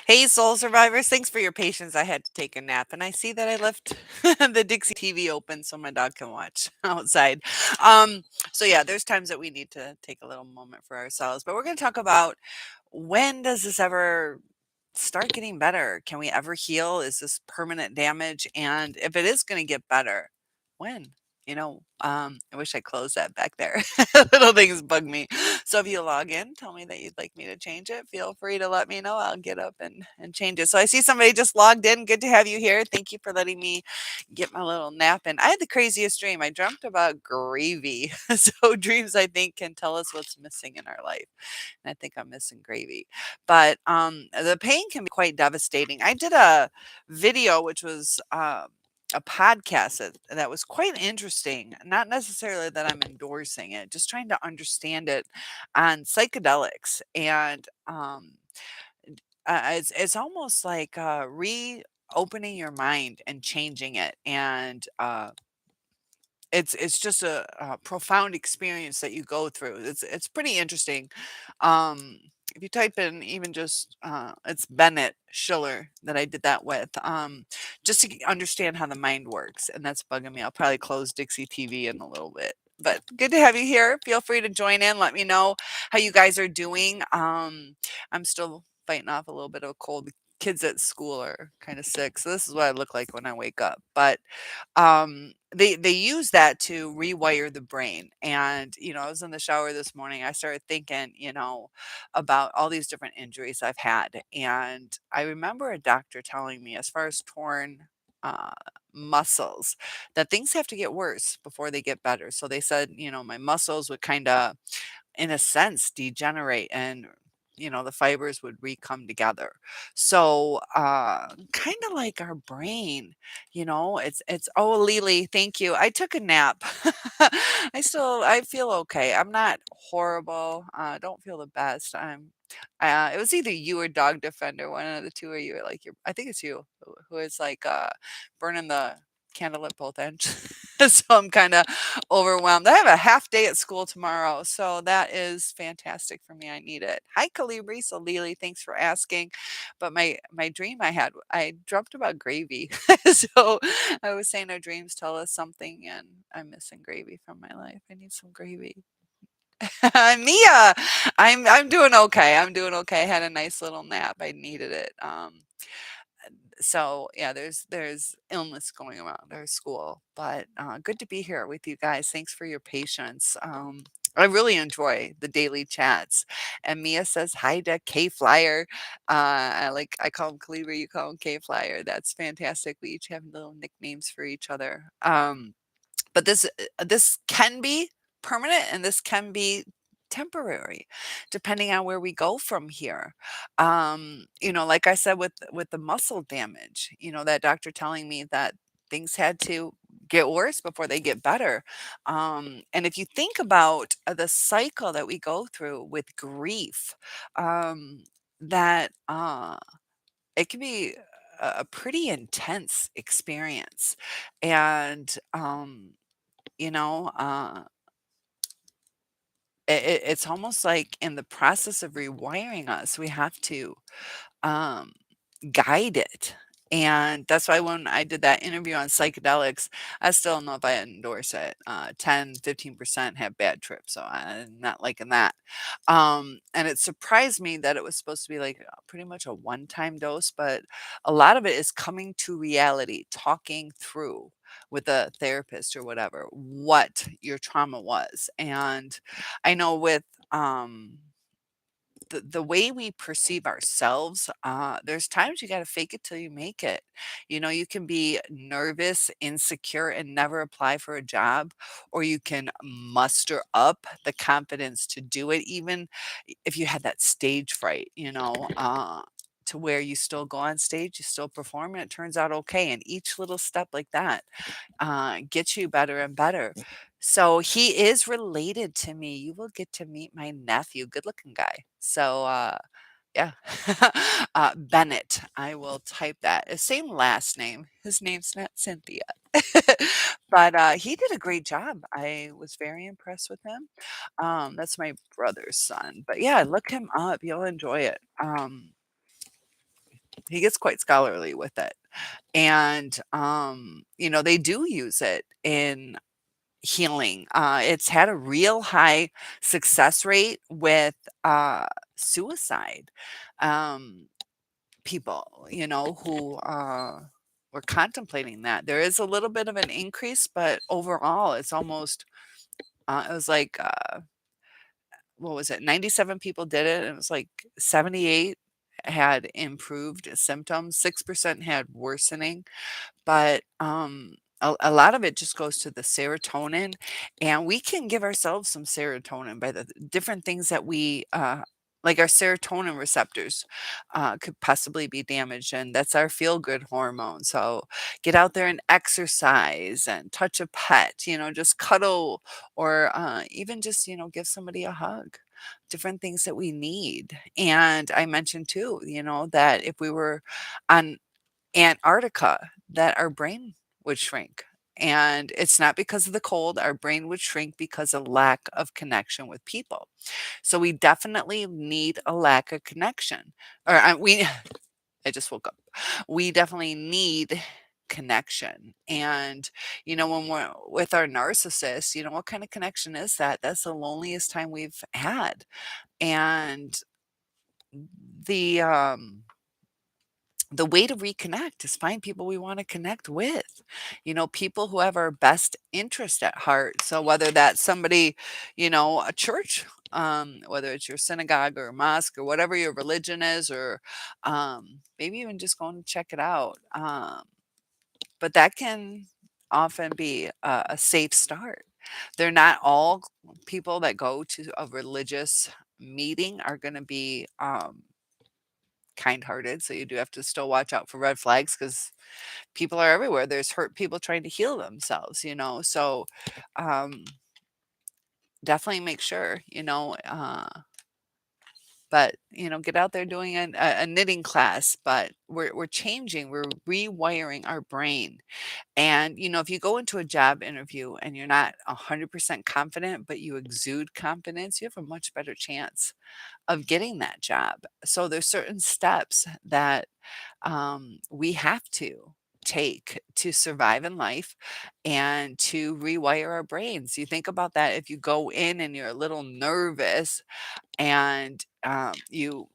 Hey, soul survivors. Thanks for your patience. I had to take a nap, and I see that I left the Dixie TV open so my dog can watch outside. Um, so, yeah, there's times that we need to take a little moment for ourselves. But we're going to talk about when does this ever start getting better? Can we ever heal? Is this permanent damage? And if it is going to get better, when? I wish I closed that back there. Little things bug me. So if you log in, tell me that you'd like me to change it. Feel free to let me know. I'll get up and change it. So I see somebody just logged in. Good to have you here. Thank you for letting me get my little nap in. I had the craziest dream. I dreamt about gravy. So dreams, I think, can tell us what's missing in our life. And I think I'm missing gravy. But the pain can be quite devastating. I did a video, which was a podcast that was quite interesting. Not necessarily that I'm endorsing it, just trying to understand it on psychedelics. And it's almost like reopening your mind and changing it. And it's just a profound experience that you go through. It's pretty interesting. Um, if you type in even just it's Bennett Schiller that I did that with, just to understand how the mind works, and that's bugging me. I'll probably close Dixie TV in a little bit. But good to have you here. Feel free to join in. Let me know how you guys are doing. I'm still fighting off a little bit of a cold. The kids at school are kind of sick, so this is what I look like when I wake up. But they use that to rewire the brain. And I was in the shower this morning. I started thinking about all these different injuries I've had, and I remember a doctor telling me, as far as torn uh muscles, that things have to get worse before they get better. So they said, my muscles would kind of, in a sense, degenerate, and the fibers would re-come together. So kind of like our brain, it's oh, Lily, thank you. I took a nap. I feel okay. I'm not horrible. Don't feel the best. It was either you or Dog Defender, one of the two of you. Like, I think it's you who is like burning the candle at both ends. So I'm kind of overwhelmed. I have a half day at school tomorrow, so that is fantastic for me. I need it. Hi, Calibri. So Lily, thanks for asking. But my dream I dreamt about gravy. So I was saying our dreams tell us something, and I'm missing gravy from my life. I need some gravy. Mia, I'm doing okay. I'm doing okay. I had a nice little nap. I needed it. So yeah, there's illness going around our school, but good to be here with you guys. Thanks for your patience. I really enjoy the daily chats. And Mia says hi to K Flyer. I call him Cleaver, you call him K Flyer. That's fantastic. We each have little nicknames for each other. But this can be permanent, and this can be temporary depending on where we go from here. Like I said, with the muscle damage, that doctor telling me that things had to get worse before they get better. And if you think about the cycle that we go through with grief, that it can be a pretty intense experience. And you know, uh, it's almost like in the process of rewiring us, we have to um, guide it. And that's why when I did that interview on psychedelics, I still don't know if I endorse it. 10-15% have bad trips, so I'm not liking that. And it surprised me that it was supposed to be like pretty much a one-time dose, but a lot of it is coming to reality, talking through with a therapist or whatever what your trauma was. And I know with um the way we perceive ourselves, there's times you got to fake it till you make it. You can be nervous, insecure, and never apply for a job, or you can muster up the confidence to do it, even if you had that stage fright, to where you still go on stage, you still perform, and it turns out okay. And each little step like that gets you better and better. So he is related to me. You will get to meet my nephew, good looking guy. So yeah, Bennett. I will type that. Same last name. His name's not Cynthia, but he did a great job. I was very impressed with him. That's my brother's son. But yeah, look him up. You'll enjoy it. he gets quite scholarly with it. And, they do use it in healing. It's had a real high success rate with suicide. Um, People, who were contemplating that. There is a little bit of an increase, but overall, it's almost, it was like, what was it? 97 people did it, and it was like 78 had improved symptoms, 6% had worsening. But, a lot of it just goes to the serotonin, and we can give ourselves some serotonin by the different things that like our serotonin receptors, could possibly be damaged, and that's our feel-good hormone. So, get out there and exercise and touch a pet, just cuddle or, even just, give somebody a hug. Different things that we need. And I mentioned too, that if we were on Antarctica, that our brain would shrink. And it's not because of the cold, our brain would shrink because of lack of connection with people. So we definitely need a lack of connection. Or I just woke up. We definitely need connection. And, when we're with our narcissist, what kind of connection is that? That's the loneliest time we've had. And the, um, the way to reconnect is find people we want to connect with, people who have our best interest at heart. So whether that's somebody, a church, whether it's your synagogue or mosque or whatever your religion is, or maybe even just going to check it out. But that can often be a safe start. They're not all people that go to a religious meeting are going to be kind-hearted, so you do have to still watch out for red flags because people are everywhere. There's hurt people trying to heal themselves, so, um, definitely make sure, but, get out there doing a knitting class, but we're changing, we're rewiring our brain, and, if you go into a job interview and you're not 100% confident, but you exude confidence, you have a much better chance of getting that job. So there's certain steps that we have to take to survive in life and to rewire our brains. You think about that if you go in and you're a little nervous and you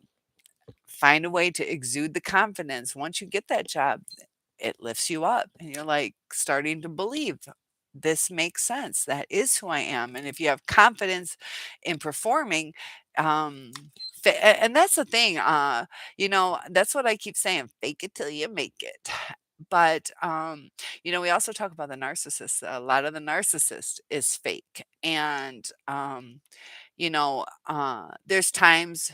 find a way to exude the confidence. Once you get that job, it lifts you up and you're like starting to believe this makes sense. That is who I am. And if you have confidence in performing, um, and that's the thing, that's what I keep saying, fake it till you make it. But, we also talk about the narcissist. A lot of the narcissist is fake. And, there's times,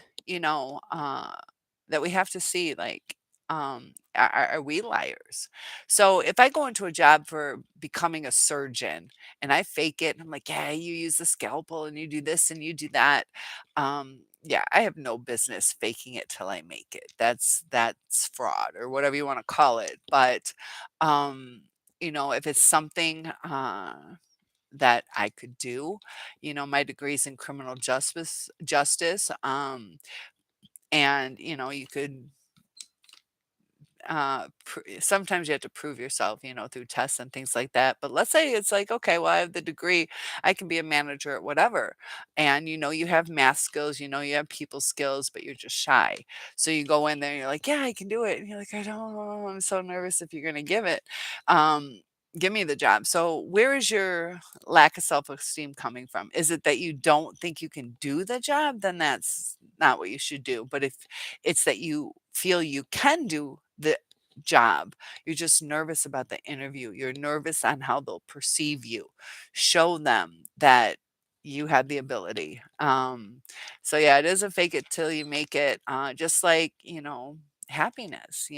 that we have to see like, are we liars? So if I go into a job for becoming a surgeon and I fake it, and I'm like, yeah, you use the scalpel and you do this and you do that. Yeah, I have no business faking it till I make it. That's fraud or whatever you want to call it. But um, if it's something that I could do. My degree's in criminal justice. And you could sometimes you have to prove yourself, through tests and things like that. But let's say it's like, okay, well, I have the degree, I can be a manager at whatever. And you have math skills, you have people skills, but you're just shy. So you go in there and you're like, yeah, I can do it. And you're like, I don't know, I'm so nervous if you're going to give it. Um, Give me the job. So, where is your lack of self esteem coming from? Is it that you don't think you can do the job? Then that's not what you should do. But if it's that you feel you can do the job. You're just nervous about the interview. You're nervous on how they'll perceive you. Show them that you have the ability. So yeah, it is a fake it till you make it. Just like, happiness,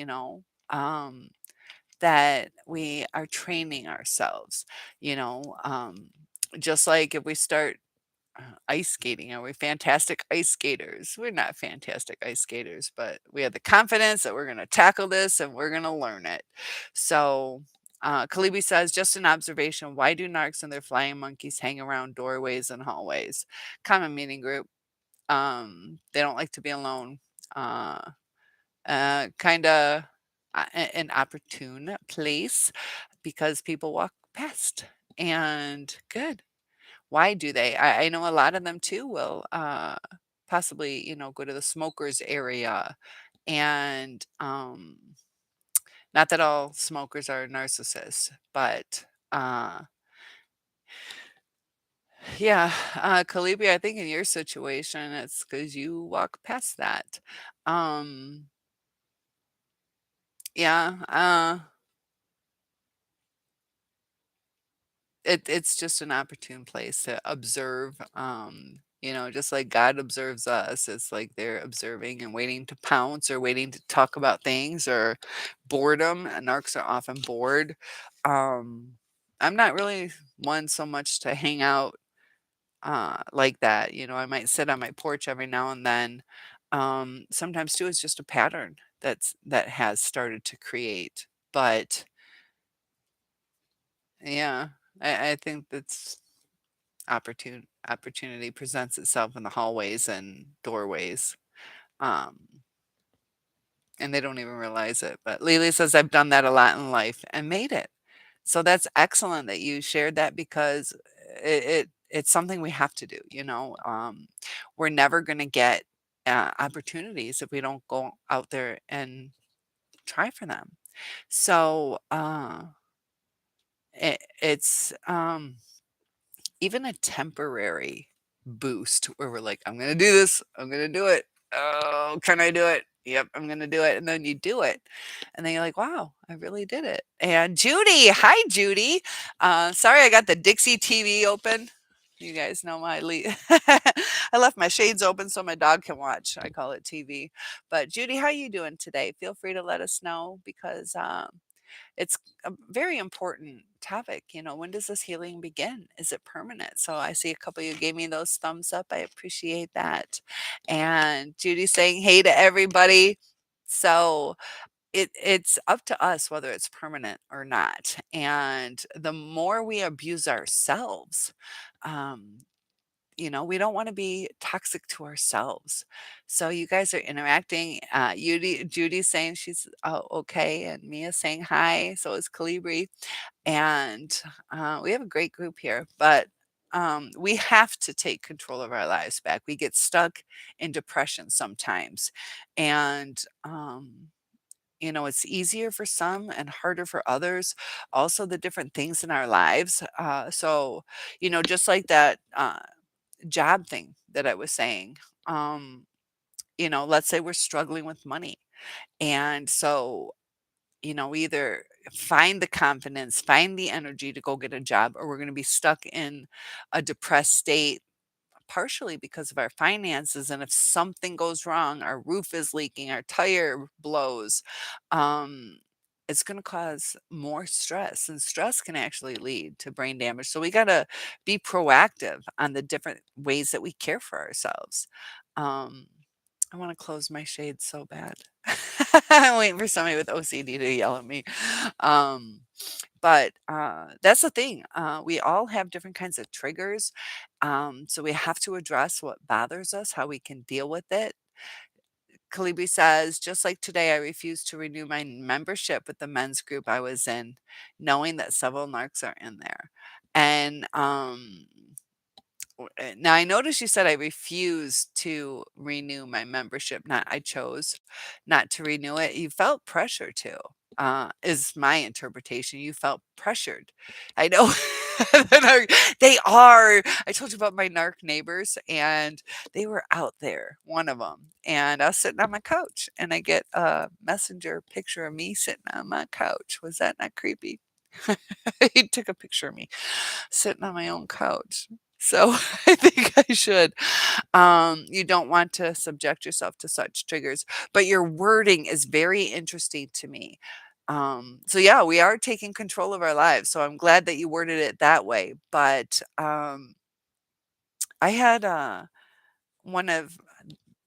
that we are training ourselves, you know, um, just like if we start ice skating. Are we fantastic ice skaters? We're not fantastic ice skaters, but we have the confidence that we're going to tackle this and we're going to learn it. So, Kalibi says, just an observation. Why do narcs and their flying monkeys hang around doorways and hallways? Common meeting group. They don't like to be alone. Uh, kinda an opportune place because people walk past. And good. Why do they? I know a lot of them too will possibly, go to the smokers area. And not that all smokers are narcissists, but yeah, Calibri, I think in your situation, it's because you walk past that. Um, yeah, it's just an opportune place to observe. Just like God observes us, it's like they're observing and waiting to pounce or waiting to talk about things or boredom. Narcs are often bored. Um, I'm not really one so much to hang out like that. I might sit on my porch every now and then. Sometimes too, it's just a pattern that has started to create. But yeah, I think that's opportunity presents itself in the hallways and doorways. Um, and they don't even realize it. But Lily says, I've done that a lot in life and made it. So that's excellent that you shared that because it's something we have to do. We're never going to get opportunities if we don't go out there and try for them. So it's even a temporary boost where we're like, I'm gonna do this, I'm gonna do it. Oh, can I do it? Yep, I'm gonna do it. And then you do it. And then you're like, wow, I really did it. And Judy, hi Judy. Sorry I got the Dixie TV open. You guys know I left my shades open so my dog can watch. I call it TV. But Judy, how you doing today? Feel free to let us know because it's a very important topic. When does this healing begin? Is it permanent? So I see a couple of you gave me those thumbs up. I appreciate that. And Judy's saying, hey to everybody. So it's up to us whether it's permanent or not. And the more we abuse ourselves, um, we don't want to be toxic to ourselves. So you guys are interacting. Judy's saying she's okay, and Mia saying hi. So is Calibri, and we have a great group here. But we have to take control of our lives back. We get stuck in depression sometimes, and it's easier for some and harder for others. Also, the different things in our lives. So, just like that. Job thing that I was saying. Let's say we're struggling with money. And so, we either find the confidence, find the energy to go get a job, or we're going to be stuck in a depressed state partially because of our finances. And if something goes wrong, our roof is leaking, our tire blows, um, it's going to cause more stress, and stress can actually lead to brain damage. So we got to be proactive on the different ways that we care for ourselves. Um, I want to close my shades so bad. I'm waiting for somebody with OCD to yell at me. Um, but that's the thing. We all have different kinds of triggers. So we have to address what bothers us, how we can deal with it. Kalibi says, just like today, I refused to renew my membership with the men's group I was in, knowing that several narcs are in there. And now I noticed you said I refused to renew my membership, not I chose not to renew it. You felt pressure to, is my interpretation. You felt pressured. I know they are. I told you about my narc neighbors, and they were out there, one of them. And I was sitting on my couch, and I get a messenger picture of me sitting on my couch. Was that not creepy? He took a picture of me sitting on my own couch. So I think I should. You don't want to subject yourself to such triggers, but your wording is very interesting to me. So yeah, we are taking control of our lives. So I'm glad that you worded it that way. But I had one of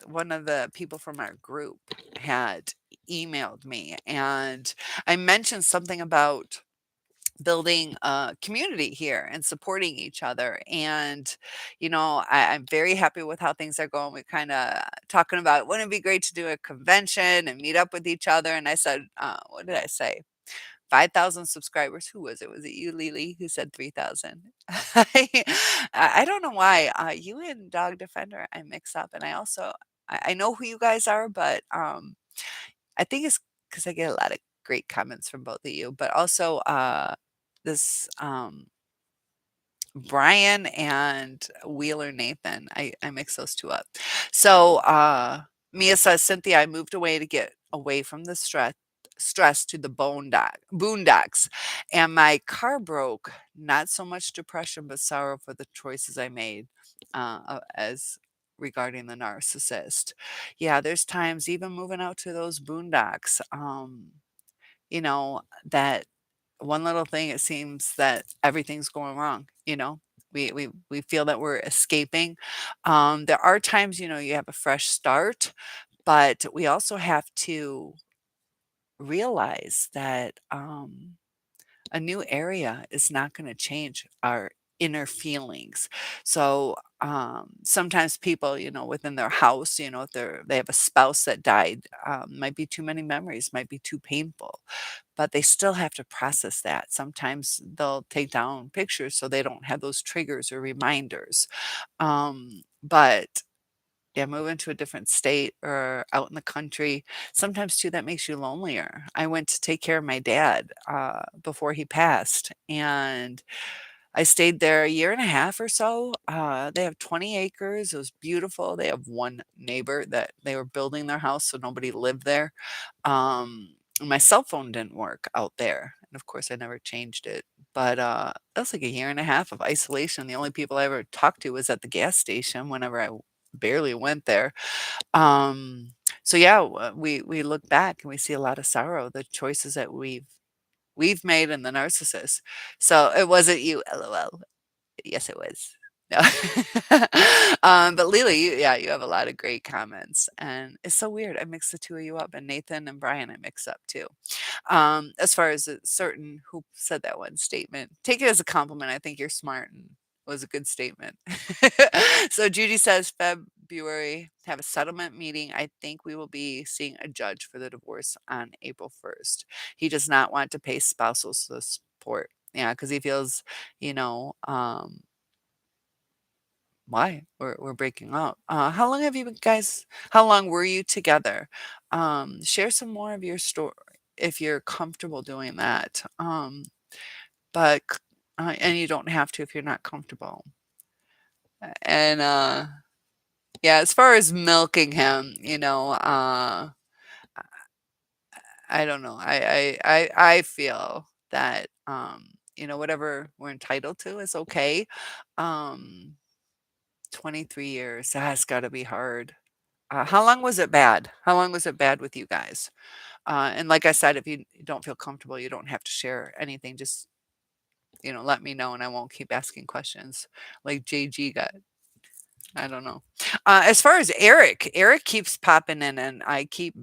one of the people from our group had emailed me, and I mentioned something about building a community here and supporting each other. And, I'm very happy with how things are going. We're kind of talking about wouldn't it be great to do a convention and meet up with each other. And I said, what did I say? 5,000 subscribers. Who was it? Was it you, Lily, who said 3,000? I don't know why. You and Dog Defender, I mix up. And I know who you guys are, but I think it's because I get a lot of great comments from both of you, but also this Brian and Wheeler Nathan. I mix those 2 up. So, Mia says, "Cynthia, I moved away to get away from the stress to the boondocks, and my car broke. Not so much depression, but sorrow for the choices I made, as regarding the narcissist." Yeah, there's times even moving out to those boondocks, that one little thing, it seems that everything's going wrong, you know? We feel that we're escaping. There are times, you have a fresh start, but we also have to realize that a new area is not going to change our inner feelings. So sometimes people, within their house, if they have a spouse that died, might be too many memories, might be too painful, but they still have to process that. Sometimes they'll take down pictures so they don't have those triggers or reminders. But yeah, moving to a different state or out in the country, sometimes too, that makes you lonelier. I went to take care of my dad before he passed, and I stayed there a year and a half or so. They have 20 acres. It was beautiful. They have one neighbor that they were building their house, so nobody lived there. My cell phone didn't work out there. And of course, I never changed it. But that was like a year and a half of isolation. The only people I ever talked to was at the gas station whenever I barely went there. Um, so yeah, we look back and we see a lot of sorrow, the choices that we've made in the narcissist. So it wasn't you, LOL. Yes, it was. No. But Lily, yeah, you have a lot of great comments, and it's so weird. I mix the 2 of you up, and Nathan and Brian I mix up too. As far as a certain who said that one statement, take it as a compliment. I think you're smart and was a good statement. So Judy says February have a settlement meeting. I think we will be seeing a judge for the divorce on April 1st. He does not want to pay spousal support. Yeah, because he feels, you know, why we're breaking up. How long have you been guys? How long were you together? Share some more of your story if you're comfortable doing that. But and you don't have to if you're not comfortable. And yeah, as far as milking him, I don't know. I feel that whatever we're entitled to is okay. Um 23 years. That's got to be hard. How long was it bad? How long was it bad with you guys? And like I said, if you don't feel comfortable, you don't have to share anything. Just, let me know and I won't keep asking questions like JG got. I don't know. As far as Eric keeps popping in and I keep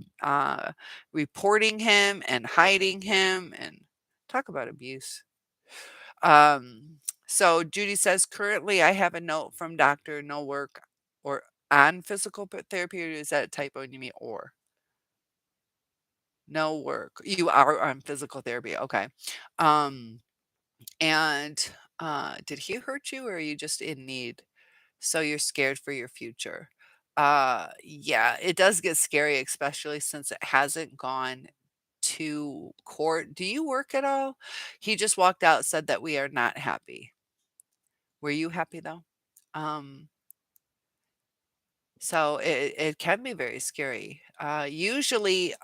reporting him and hiding him and talk about abuse. So Judy says, currently I have a note from doctor, no work or on physical therapy, or is that a typo and you mean or? No work. You are on physical therapy. Okay. Um, and did he hurt you or are you just in need? So you're scared for your future. Yeah, it does get scary, especially since it hasn't gone to court. Do you work at all? He just walked out, said that we are not happy. Were you happy though? Um, so it can be very scary. Usually,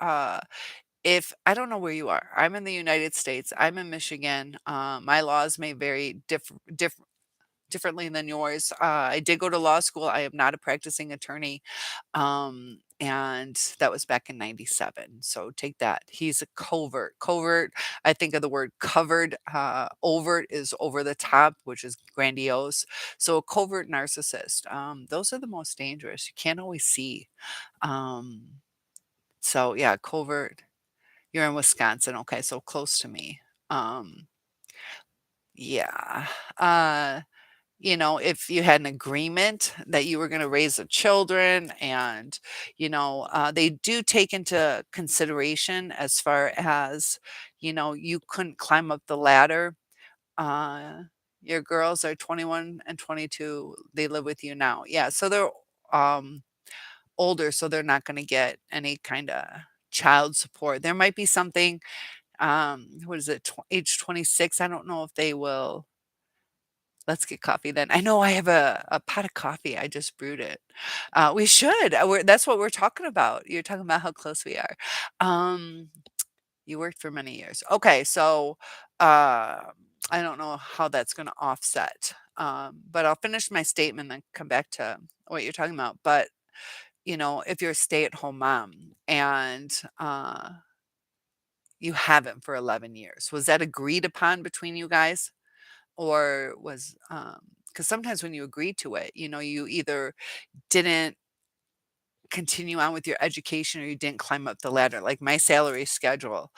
if I don't know where you are, I'm in the United States. I'm in Michigan. My laws may vary differently than yours. I did go to law school. I am not a practicing attorney. And that was back in 97. So take that. He's a covert. Covert, I think of the word covered. Overt is over the top, which is grandiose. So a covert narcissist. Those are the most dangerous. You can't always see. Um, so yeah, covert. You're in Wisconsin. Okay, so close to me. Um, Yeah. Uh, if you had an agreement that you were going to raise the children and, they do take into consideration as far as, you couldn't climb up the ladder. Uh, your girls are 21 and 22. They live with you now. Yeah. So they're um, older, so they're not going to get any kind of child support. There might be something, what is it, age 26. I don't know if they will. Let's get coffee then. I know I have a pot of coffee. I just brewed it. We should. That's what we're talking about. You're talking about how close we are. Um, you worked for many years. Okay, so I don't know how that's going to offset. But I'll finish my statement and come back to what you're talking about. But if you're a stay-at-home mom and you haven't for 11 years, was that agreed upon between you guys? Or was because sometimes when you agree to it, you either didn't continue on with your education or you didn't climb up the ladder. Like my salary schedule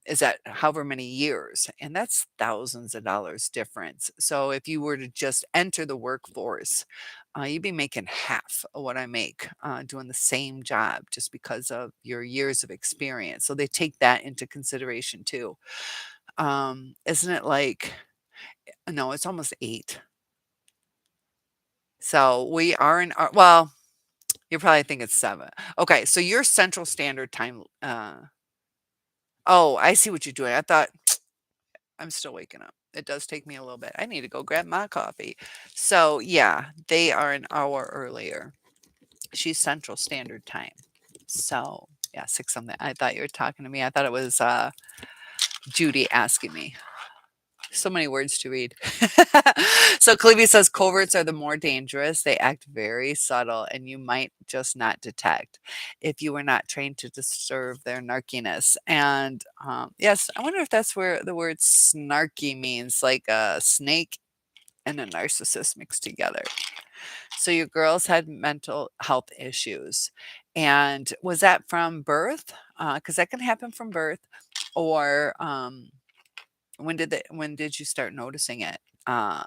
is at however many years, and that's thousands of dollars difference. So if you were to just enter the workforce, you'd be making half of what I make doing the same job just because of your years of experience. So they take that into consideration too. Isn't it like, no, it's almost 8. So we are in our, well, you probably think it's 7. Okay, so your Central Standard Time, oh, I see what you're doing. I thought I'm still waking up. It does take me a little bit. I need to go grab my coffee. So, yeah, they are an hour earlier. She's Central Standard Time. So, yeah, 6 something. I thought you were talking to me. I thought it was Judy asking me. So many words to read. So Clivy says coverts are the more dangerous. They act very subtle and you might just not detect if you were not trained to disturb their narkiness. And yes, I wonder if that's where the word snarky means, like a snake and a narcissist mixed together. So your girls had mental health issues. And was that from birth? Because that can happen from birth. Or when did you start noticing it? Uh,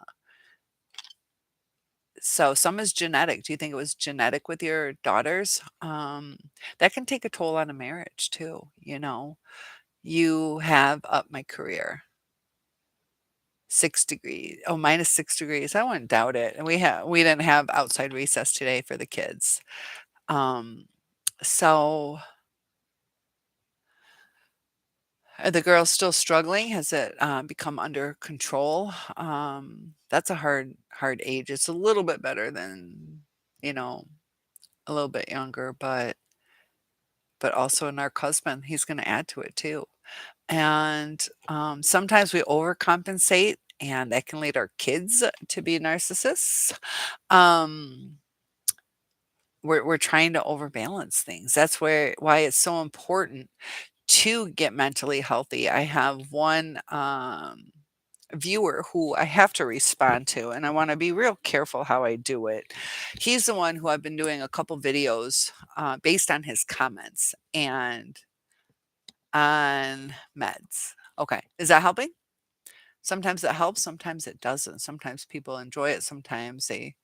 so some is genetic. Do you think it was genetic with your daughters? That can take a toll on a marriage too, you know. You have up my career. 6 degrees. Oh, -6 degrees. I wouldn't doubt it. And we didn't have outside recess today for the kids. Um, so are the girls still struggling? Has it become under control? That's a hard age. It's a little bit better than, you know, a little bit younger, but also a narc husband. He's going to add to it too. And sometimes we overcompensate, and that can lead our kids to be narcissists. Um, we're trying to overbalance things. That's why it's so important to get mentally healthy. I have one viewer who I have to respond to, and I want to be real careful how I do it. He's the one who I've been doing a couple videos based on his comments and on meds. Okay, is that helping? Sometimes it helps, sometimes it doesn't. Sometimes people enjoy it, sometimes they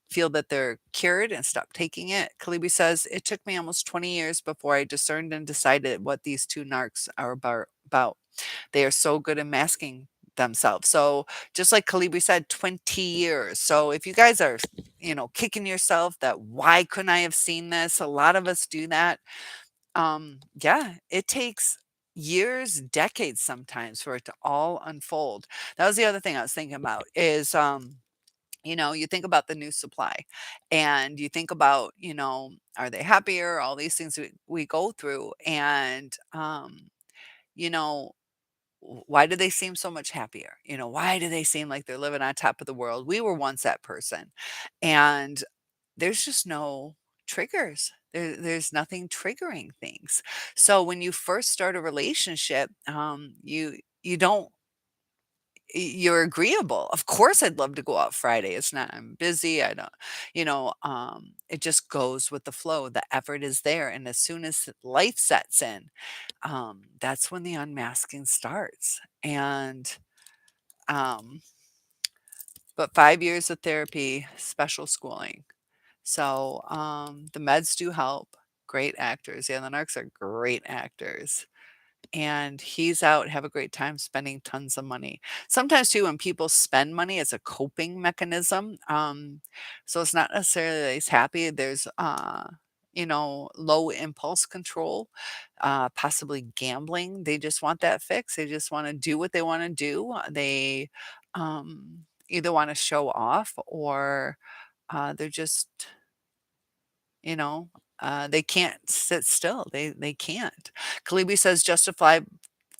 feel that they're cured and stop taking it. Kalibi says, it took me almost 20 years before I discerned and decided what these two narcs are about. They are so good at masking themselves. So just like Kalibi said, 20 years. So if you guys are, kicking yourself that why couldn't I have seen this? A lot of us do that. Yeah, it takes years, decades sometimes for it to all unfold. That was the other thing I was thinking about is you think about the new supply and you think about, are they happier? All these things we go through. And, you know, why do they seem so much happier? Why do they seem like they're living on top of the world? We were once that person. And there's just no triggers. There's nothing triggering things. So when you first start a relationship, you don't you're agreeable. Of course, I'd love to go out Friday. It's not, I'm busy. I don't, it just goes with the flow. The effort is there. And as soon as life sets in, that's when the unmasking starts. And Um, but 5 years of therapy, special schooling. So, the meds do help. Great actors. Yeah, the Narcs are great actors. And he's out, have a great time spending tons of money. Sometimes too, when people spend money, it's a coping mechanism. So it's not necessarily that he's happy. There's, low impulse control, possibly gambling. They just want that fix. They just want to do what they want to do. They either want to show off or they're just you know, they can't sit still. They can't. Kalibi says,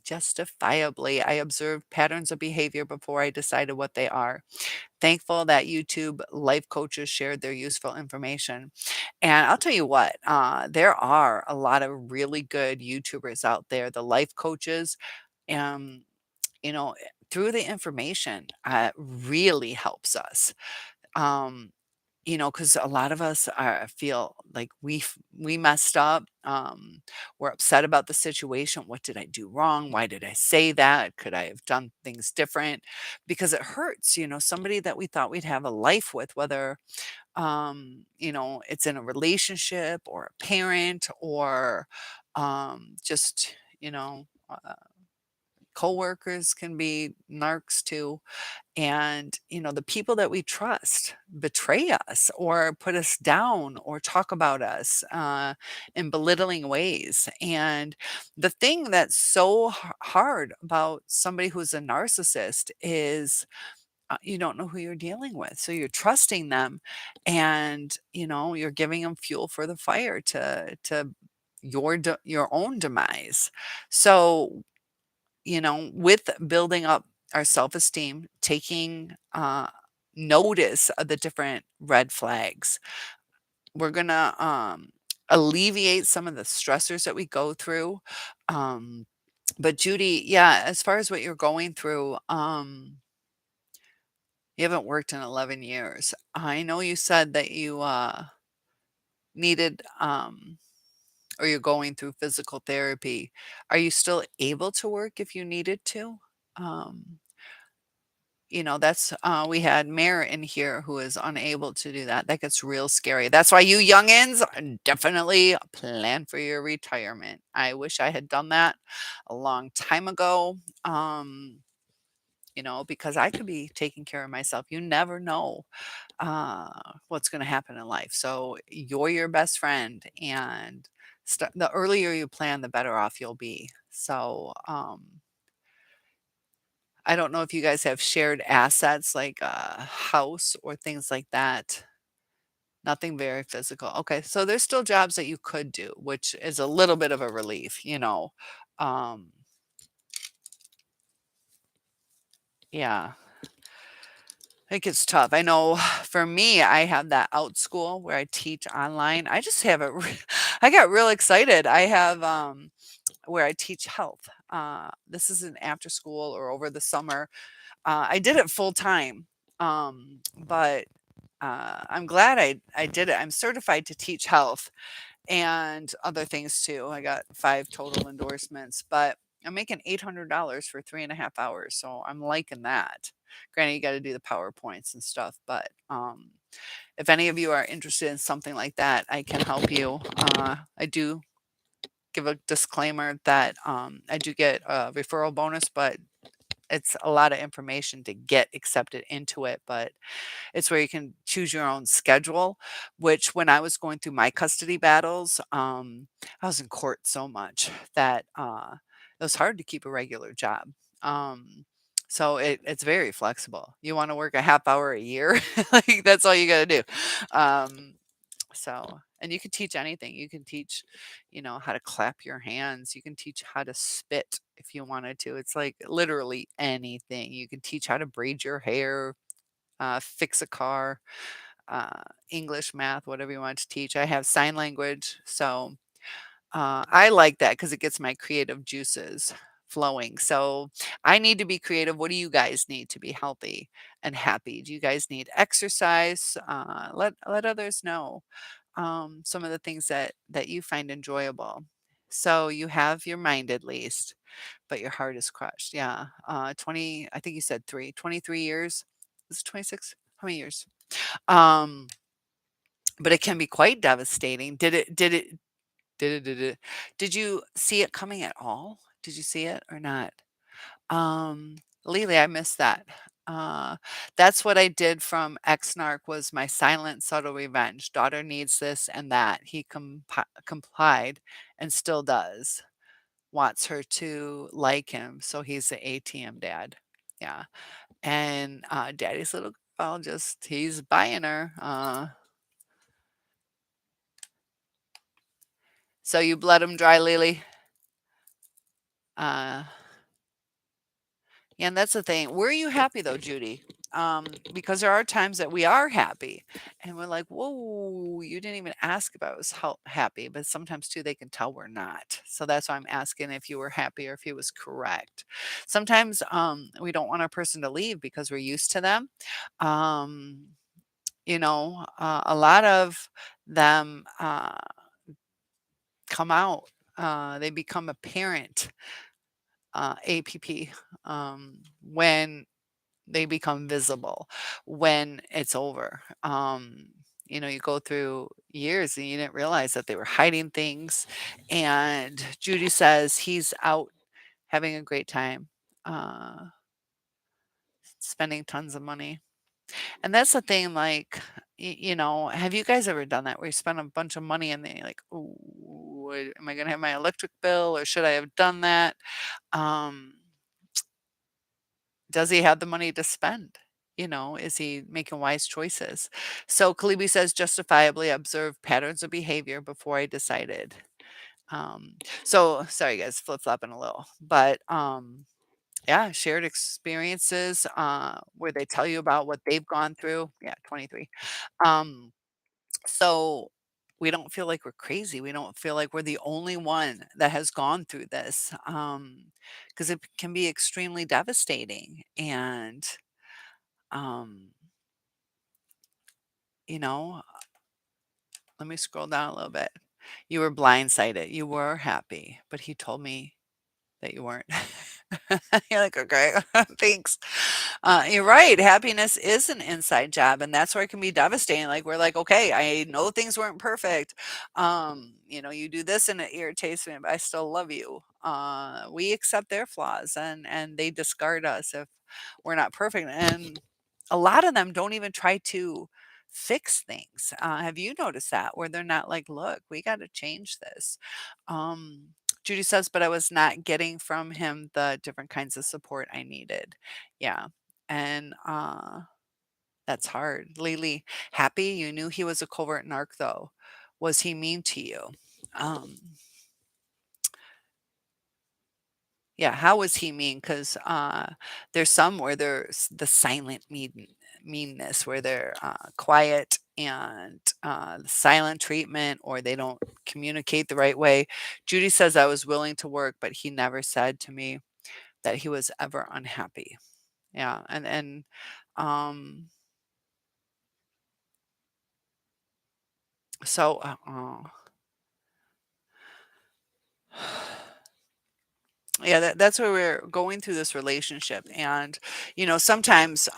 justifiably, I observed patterns of behavior before I decided what they are. Thankful that YouTube life coaches shared their useful information. And I'll tell you what, there are a lot of really good YouTubers out there, the life coaches. Um, through the information, really helps us. Um, because a lot of us feel like we messed up. We're upset about the situation. What did I do wrong? Why did I say that? Could I have done things different? Because it hurts, somebody that we thought we'd have a life with, whether, it's in a relationship or a parent or just, coworkers can be narcs too. And, the people that we trust betray us or put us down or talk about us in belittling ways. And the thing that's so hard about somebody who's a narcissist is you don't know who you're dealing with. So you're trusting them and, you're giving them fuel for the fire to your own demise. So with building up our self-esteem, taking notice of the different red flags, we're gonna alleviate some of the stressors that we go through. Um, but Judy, yeah, as far as what you're going through, you haven't worked in 11 years. I know you said that you needed or you're going through physical therapy. Are you still able to work if you needed to? Um, that's we had Mayor in here who is unable to do that. That gets real scary. That's why you youngins definitely plan for your retirement. I wish I had done that a long time ago. Because I could be taking care of myself. You never know what's going to happen in life. So you're your best friend, and the earlier you plan, the better off you'll be. So, I don't know if you guys have shared assets like a house or things like that. Nothing very physical. Okay, so there's still jobs that you could do, which is a little bit of a relief. Um, yeah, I think it's tough. I know for me, I have that out school where I teach online. I just have it. I got real excited. I have where I teach health. This is an after school or over the summer. I did it full time, but I'm glad I did it. I'm certified to teach health and other things too. I got 5 total endorsements, but I'm making $800 for 3.5 hours, so I'm liking that. Granted, you gotta do the PowerPoints and stuff, but, if any of you are interested in something like that, I can help you. I do give a disclaimer that, I do get a referral bonus, but it's a lot of information to get accepted into it, but it's where you can choose your own schedule, which when I was going through my custody battles, I was in court so much that it was hard to keep a regular job. So it's very flexible. You want to work a half hour a year, like that's all you got to do. Um, and you can teach anything. You can teach, how to clap your hands. You can teach how to spit if you wanted to. It's like literally anything. You can teach how to braid your hair, fix a car, English, math, whatever you want to teach. I have sign language. So I like that because it gets my creative juices flowing. So I need to be creative. What do you guys need to be healthy and happy? Do you guys need exercise? Let others know some of the things that you find enjoyable. So you have your mind at least, but your heart is crushed. Yeah. 20, I think you said 23 years. Is it 26? How many years? Um, but it can be quite devastating. Did you see it coming at all? Did you see it or not? Lily, I missed that. Uh, that's what I did from ex-narc was my silent, subtle revenge. Daughter needs this and that. He complied and still does. Wants her to like him, so he's the ATM dad. Yeah. And daddy's little girl just he's buying her. So you bled him dry, Lily. Uh, Yeah, and that's the thing. Were you happy though, Judy? Because there are times that we are happy and we're like, whoa, you didn't even ask if I was happy. But sometimes too, they can tell we're not. So that's why I'm asking if you were happy or if he was correct. Sometimes we don't want our person to leave because we're used to them. Um, a lot of them come out, they become apparent, APP, when they become visible when it's over. You go through years and you didn't realize that they were hiding things. And Judy says he's out having a great time, uh, spending tons of money. And that's the thing, like, have you guys ever done that where you spend a bunch of money and then you're like, oh, am I going to have my electric bill or should I have done that? Um, Does he have the money to spend? Is he making wise choices? So Kalibi says, justifiably observe patterns of behavior before I decided. So sorry guys, flip flopping a little, but yeah, shared experiences where they tell you about what they've gone through. Yeah, 23. Um, so we don't feel like we're crazy. We don't feel like we're the only one that has gone through this. Because it can be extremely devastating. And um, you know, let me scroll down a little bit. You were blindsided. You were happy, but he told me that you weren't. You're like, okay, thanks. You're right. Happiness is an inside job, and that's where it can be devastating. Like we're like, okay, I know things weren't perfect. You do this and it irritates me, but I still love you. We accept their flaws and they discard us if we're not perfect. And a lot of them don't even try to fix things. Have you noticed that where they're not like, look, we got to change this? Um, Judy says, but I was not getting from him the different kinds of support I needed. Yeah. And that's hard. Lily, happy you knew he was a covert narc though. Was he mean to you? Um, Yeah, how was he mean? 'Cause, there's some where there's the silent meanness, where they're, quiet and, silent treatment, or they don't communicate the right way. Judy says, "I was willing to work, but he never said to me that he was ever unhappy." Yeah, um, so, yeah, that's where we're going through this relationship, and, sometimes,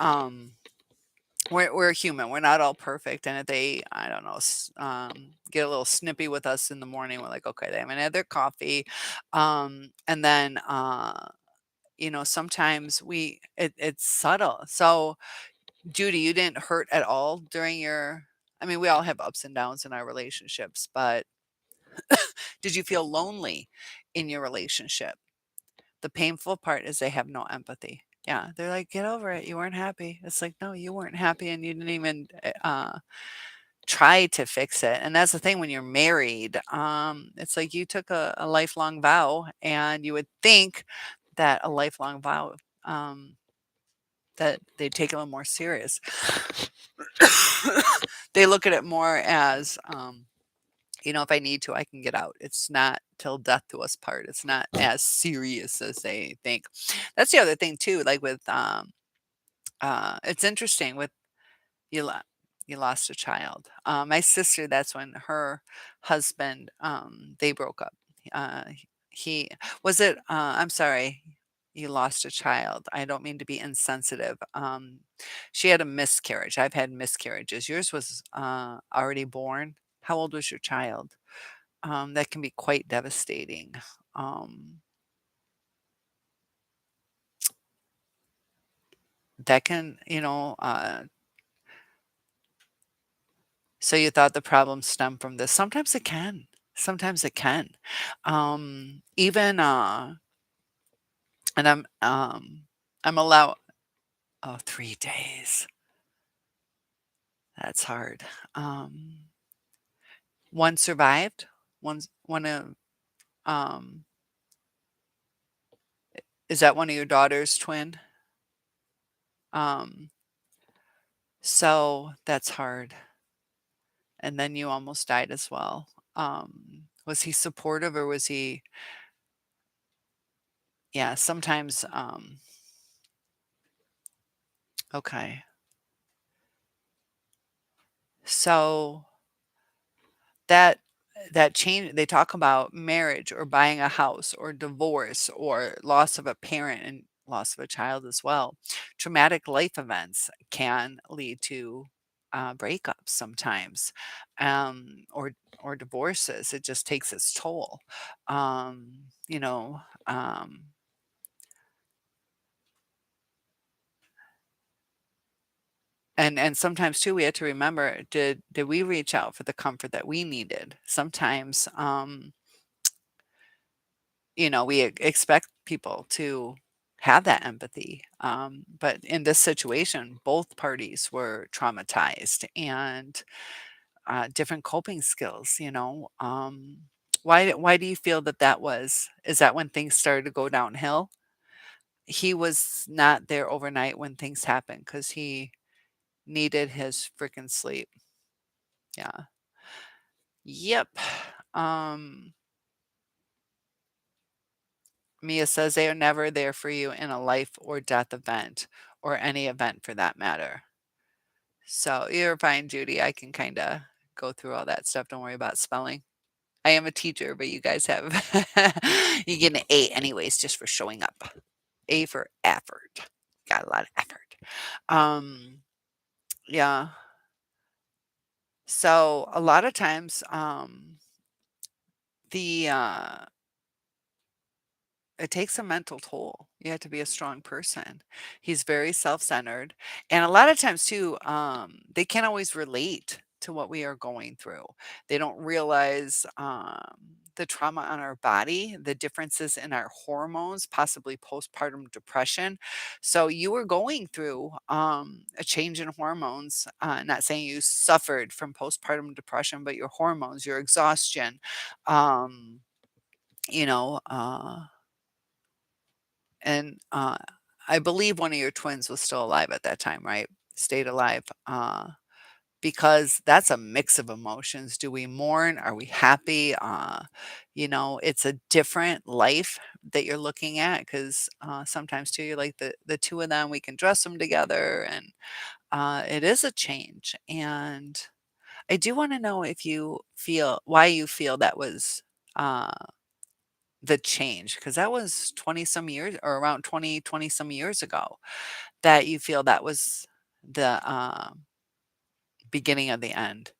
we're human. We're not all perfect, and if they, I don't know, get a little snippy with us in the morning, we're like, okay, they haven't had their coffee, and then sometimes it's subtle. So, Judy, you didn't hurt at all during your. I mean, we all have ups and downs in our relationships, but did you feel lonely in your relationship? The painful part is they have no empathy. Yeah, they're like, get over it. You weren't happy. It's like, no, you weren't happy, and you didn't even try to fix it. And that's the thing when you're married. It's like you took a lifelong vow, and you would think that a lifelong vow, that they'd take it a little more serious. They look at it more as, if I need to, I can get out. It's not till death do us part. It's not as serious as they think. That's the other thing too. Like with, it's interesting with you. You lost a child. My sister. That's when her husband. They broke up. Uh, he was it, I'm sorry, you lost a child. I don't mean to be insensitive. She had a miscarriage. I've had miscarriages. Yours was, already born. How old was your child? That can be quite devastating. Um, that can, so you thought the problem stemmed from this. Sometimes it can. Sometimes it can. Even, and I'm allowed, oh, 3 days. That's hard. Um, one survived. One of, um, is that one of your daughter's twin? Um, so that's hard. And then you almost died as well. Was he supportive or was he, yeah, sometimes, okay. So that that change, they talk about marriage or buying a house or divorce or loss of a parent and loss of a child as well. Traumatic life events can lead to breakups sometimes, or divorces. It just takes its toll. Um, you know, um, and sometimes too we have to remember, did we reach out for the comfort that we needed? Sometimes we expect people to have that empathy. But in this situation, both parties were traumatized and different coping skills. Why do you feel that that was? Is that when things started to go downhill? He was not there overnight when things happened because he needed his freaking sleep. Yeah. Yep. Um, Mia says they are never there for you in a life or death event or any event for that matter. So you're fine, Judy. I can kind of go through all that stuff. Don't worry about spelling. I am a teacher, but you guys have you get an A anyways just for showing up. A for effort. Got a lot of effort. Um, yeah. So a lot of times, the it takes a mental toll. You have to be a strong person. He's very self-centered, and a lot of times too, they can't always relate to what we are going through. They don't realize, the trauma on our body, the differences in our hormones, possibly postpartum depression. So you were going through, a change in hormones, not saying you suffered from postpartum depression, but your hormones, your exhaustion, um, you know, and, I believe one of your twins was still alive at that time, right? Stayed alive, because that's a mix of emotions. Do we mourn? Are we happy? It's a different life that you're looking at 'cause, sometimes too, you're like, "The 2 of them, we can dress them together," and, it is a change, and I do wanna know if you feel why you feel that was, uh the change, because that was 20 some years or around 20 some years ago, that you feel that was the, beginning of the end.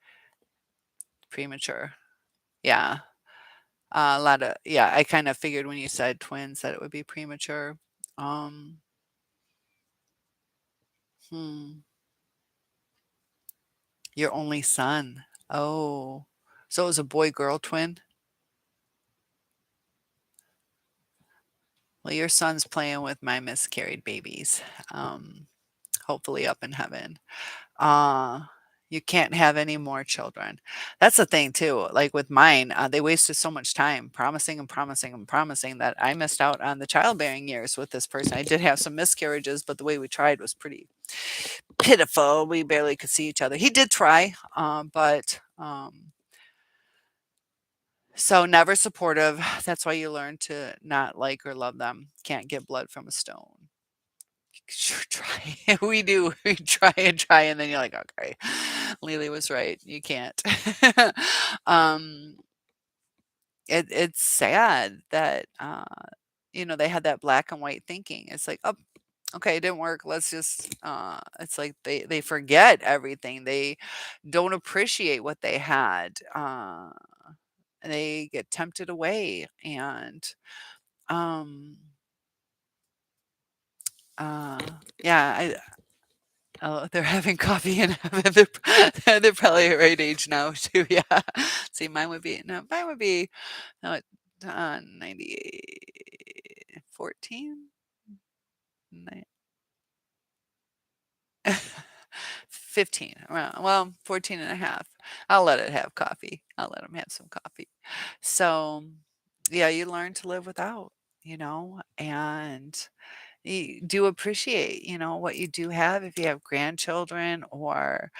Premature. Yeah. A lot of yeah, I kind of figured when you said twins that it would be premature. Um, hmm, your only son. Oh. So it was a boy-girl twin? Well, your son's playing with my miscarried babies, um, hopefully up in heaven. Uh, you can't have any more children. That's the thing too, like with mine, they wasted so much time promising and promising and promising that I missed out on the childbearing years with this person. I did have some miscarriages, but the way we tried was pretty pitiful. We barely could see each other. He did try, but so never supportive. That's why you learn to not like or love them. Can't get blood from a stone. Sure try. We do. We try, and then you're like, "Okay, Lily was right. You can't." Um, it's sad that, they had that black and white thinking. It's like, "Oh, okay, it didn't work. Let's just," it's like they forget everything. They don't appreciate what they had. They get tempted away and, um, uh, yeah, oh, they're having coffee in heaven. They're probably at right age now too, yeah. See, mine would be, no, 98, 14? 15, well, 14 and a half. I'll let it have coffee. I'll let 'em have some coffee. So, yeah, you learn to live without, and you do appreciate, what you do have if you have grandchildren or,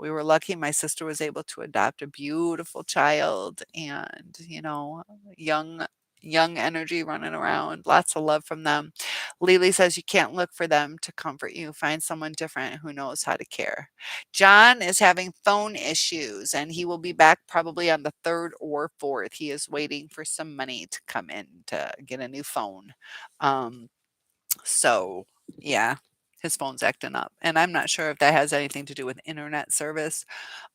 we were lucky my sister was able to adopt a beautiful child and, young young energy running around, lots of love from them. Lily says you can't look for them to comfort you. Find someone different who knows how to care. John is having phone issues and he will be back probably on the 3rd or 4th. He is waiting for some money to come in to get a new phone. Um, so, yeah, his phone's acting up, and I'm not sure if that has anything to do with internet service,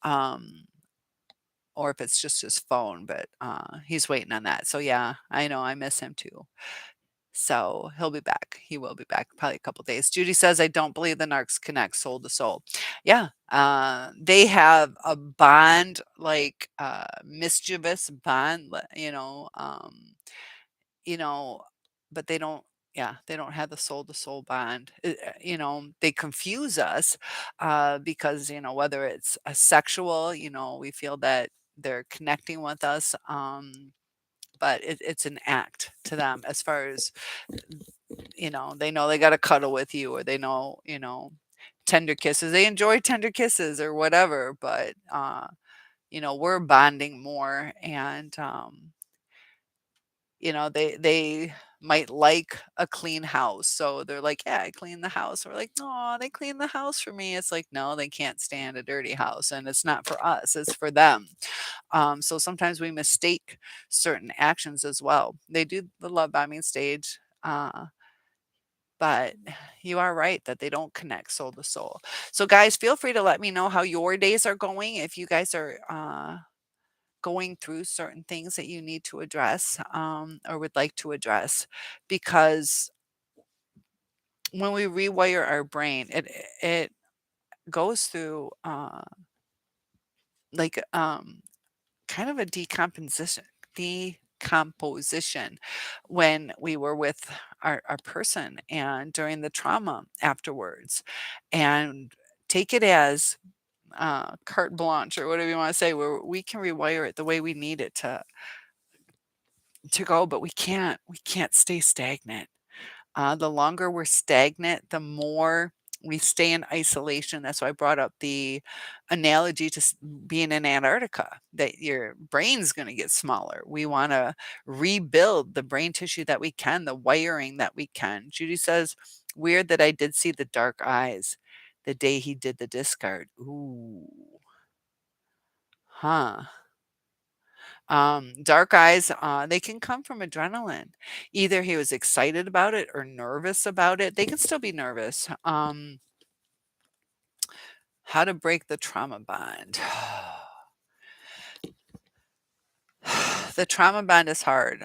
um, or if it's just his phone, but, he's waiting on that. So, yeah, I know, I miss him too. So, he'll be back. He will be back probably a couple days. Judy says, "I don't believe the narcs connect soul to soul." Yeah, they have a bond, like, mischievous bond, you know, but they don't, yeah, they don't have the soul to soul bond. They confuse us because, whether it's a sexual, we feel that they're connecting with us, but it's an act to them as far as, they know they got to cuddle with you or they know, tender kisses. They enjoy tender kisses or whatever, but, we're bonding more and, they might like a clean house, so they're like, "Yeah, I clean the house." We're like, "Oh, they clean the house for me." It's like, no, they can't stand a dirty house, and it's not for us, it's for them. So sometimes we mistake certain actions as well. They do the love bombing stage, but you are right that they don't connect soul to soul. So guys, feel free to let me know how your days are going if you guys are, going through certain things that you need to address, or would like to address, because when we rewire our brain, it goes through like kind of a decomposition when we were with our person and during the trauma afterwards, and take it as carte blanche or whatever you want to say, where we can rewire it the way we need it to go, but we can't stay stagnant. The longer we're stagnant, the more we stay in isolation. That's why I brought up the analogy to being in Antarctica, that your brain's going to get smaller. We want to rebuild the brain tissue that we can, the wiring that we can. Judy says, weird that I did see the dark eyes the day he did the discard. Ooh, huh. Dark eyes, they can come from adrenaline. Either he was excited about it or nervous about it. They can still be nervous. How to break the trauma bond. The trauma bond is hard.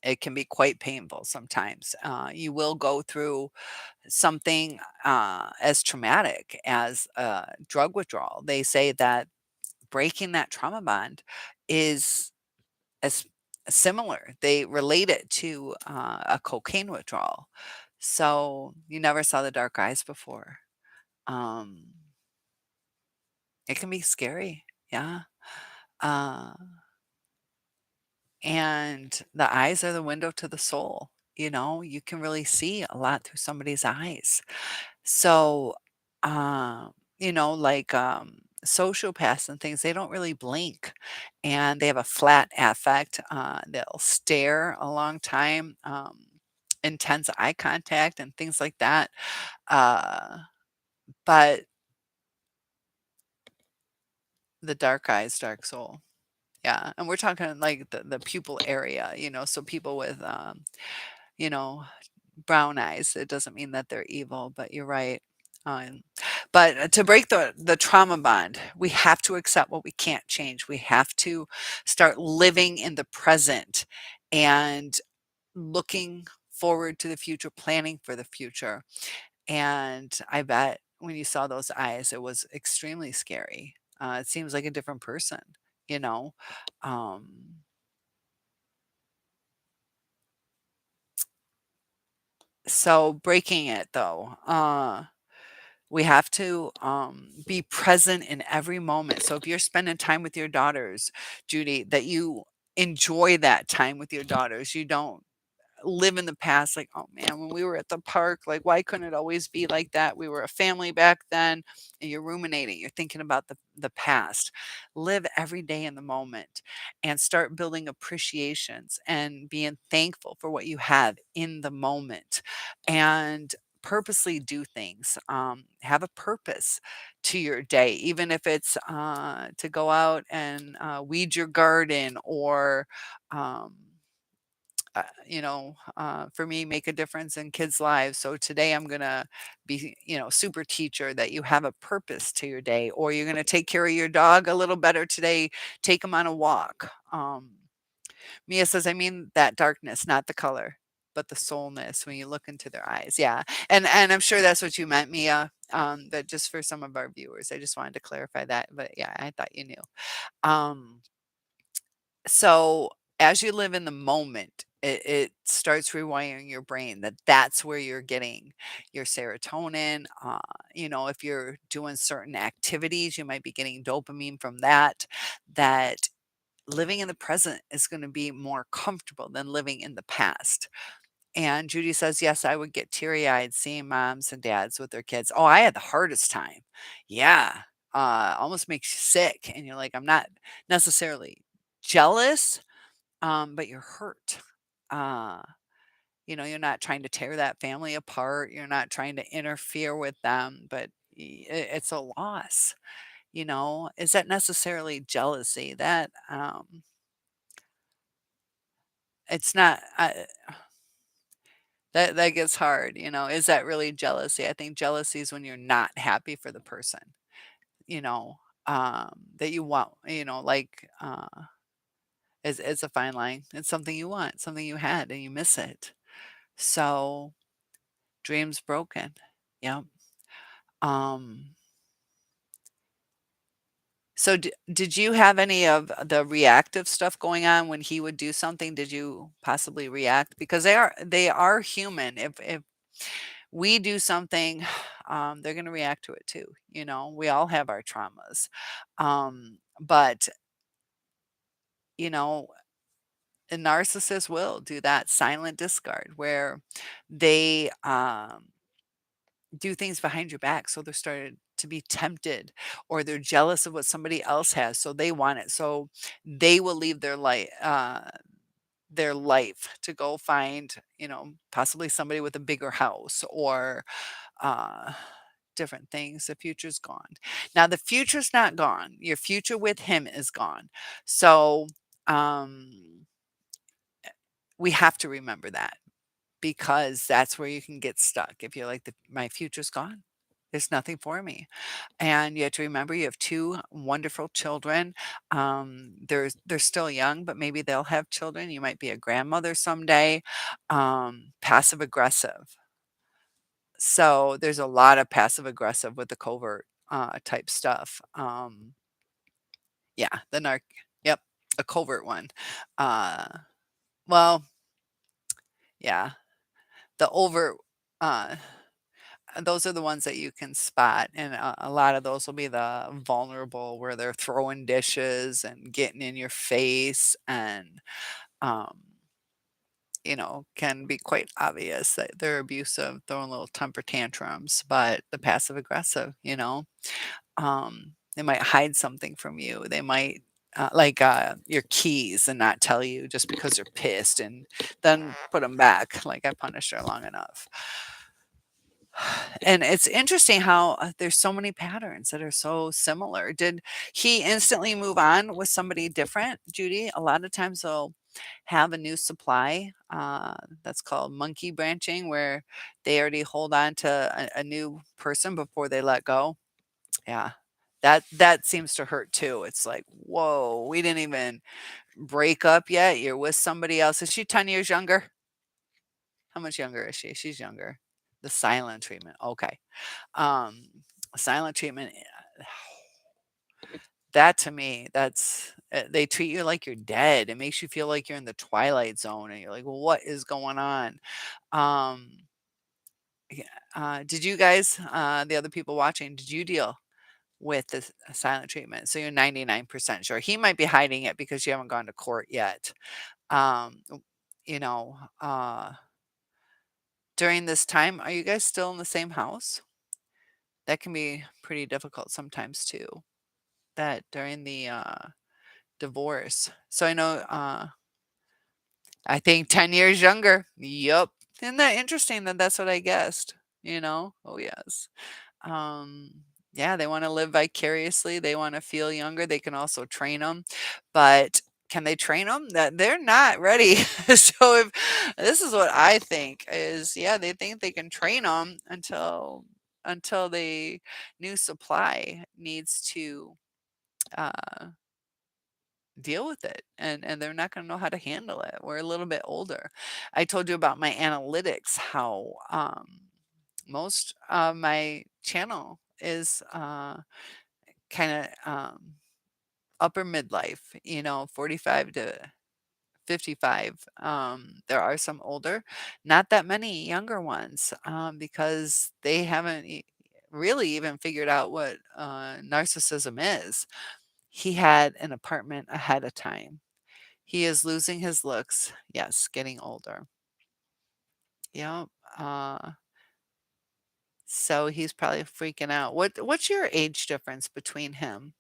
It can be quite painful sometimes. You will go through something as traumatic as drug withdrawal. They say that breaking that trauma bond is as similar. They relate it to a cocaine withdrawal. So you never saw the dark eyes before. Um, it can be scary. Yeah. Uh, and the eyes are the window to the soul. You can really see a lot through somebody's eyes. So, like sociopaths and things, they don't really blink and they have a flat affect. They'll stare a long time, intense eye contact, and things like that. Uh, but the dark eyes, dark soul. Yeah, and we're talking like the pupil area, so people with, you know, brown eyes, it doesn't mean that they're evil, but you're right. Um, but to break the trauma bond, we have to accept what we can't change. We have to start living in the present and looking forward to the future, planning for the future. And I bet when you saw those eyes, it was extremely scary. It seems like a different person, you know. Um, so breaking it though, we have to be present in every moment. So if you're spending time with your daughters, Judy, that you enjoy that time with your daughters. You don't live in the past like, "Oh, man, when we were at the park, like, why couldn't it always be like that? We were a family back then." And you're ruminating, you're thinking about the past. Live every day in the moment and start building appreciations and being thankful for what you have in the moment, and purposely do things. Have a purpose to your day, even if it's to go out and weed your garden, or um, for me, make a difference in kids' lives. So today I'm going to be, super teacher, that you have a purpose to your day, or you're going to take care of your dog a little better today, take him on a walk. Mia says, I mean that darkness, not the color, but the soulness when you look into their eyes. Yeah. And I'm sure that's what you meant, Mia. That just for some of our viewers, I just wanted to clarify that. But yeah, I thought you knew. Um, so as you live in the moment, it starts rewiring your brain that that's where you're getting your serotonin. If you're doing certain activities, you might be getting dopamine from that. That living in the present is going to be more comfortable than living in the past. And Judy says, yes, I would get teary eyed seeing moms and dads with their kids. Oh, I had the hardest time. Yeah. Almost makes you sick. And you're like, I'm not necessarily jealous, but you're hurt. Uh, you're not trying to tear that family apart. You're not trying to interfere with them, but it's a loss. Is that necessarily jealousy? It's not. That gets hard. Is that really jealousy? I think jealousy is when you're not happy for the person. You know, that you want. Like it's a fine line. It's something you want, something you had, and you miss it. So dreams broken. Yep. Um, so did you have any of the reactive stuff going on when he would do something? Did you possibly react? Because they are human. If we do something, they're going to react to it too. We all have our traumas. But you know, a narcissist will do that silent discard where they do things behind your back, so they're started to be tempted, or they're jealous of what somebody else has, so they want it. So they will leave their life to go find, possibly somebody with a bigger house, or uh, different things. The future's gone. Now the future's not gone. Your future with him is gone. So um, we have to remember that, because that's where you can get stuck. If you're like, my future's gone. There's nothing for me. And you have to remember you have two wonderful children. They're still young, but maybe they'll have children. You might be a grandmother someday. Passive aggressive. So there's a lot of passive aggressive with the covert type stuff. Yeah, yep, a covert one. Uh, well, yeah, the overt. Uh, those are the ones that you can spot, and a lot of those will be the vulnerable, where they're throwing dishes and getting in your face, and um, can be quite obvious that they're abusive, throwing little temper tantrums. But the passive aggressive, they might hide something from you. They might like your keys, and not tell you just because they're pissed, and then put them back. Like, I punished her long enough. And it's interesting how there's so many patterns that are so similar. Did he instantly move on with somebody different, Judy? A lot of times they'll have a new supply. That's called monkey branching, where they already hold on to a new person before they let go. Yeah. That seems to hurt too. It's like, whoa, we didn't even break up yet. You're with somebody else. Is she 10 years younger? How much younger is she? She's younger. The silent treatment. Okay. Um, silent treatment, that to me, that's they treat you like you're dead. It makes you feel like you're in the twilight zone, and you're like, "Well, what is going on?" Um, yeah, did you guys, the other people watching, did you deal with this silent treatment? So you're 99% sure. He might be hiding it because you haven't gone to court yet. Um, you know, during this time, are you guys still in the same house? That can be pretty difficult sometimes too. That during the divorce. So I know, I think 10 years younger. Yup. Isn't that interesting that that's what I guessed? You know? Oh, yes. Um, yeah, they wanna live vicariously. They wanna feel younger. They can also train them, but can they train them? That they're not ready. So if this is what I think is, yeah, they think they can train them until the new supply needs to, uh deal with it, and they're not gonna know how to handle it. We're a little bit older. I told you about my analytics, how, most of my channel is, kinda, upper midlife, 45 to 55. There are some older, not that many younger ones, because they haven't really even figured out what, narcissism is. He had an apartment ahead of time. He is losing his looks. Yes, getting older. Yep. Uh, so he's probably freaking out. What's your age difference between him?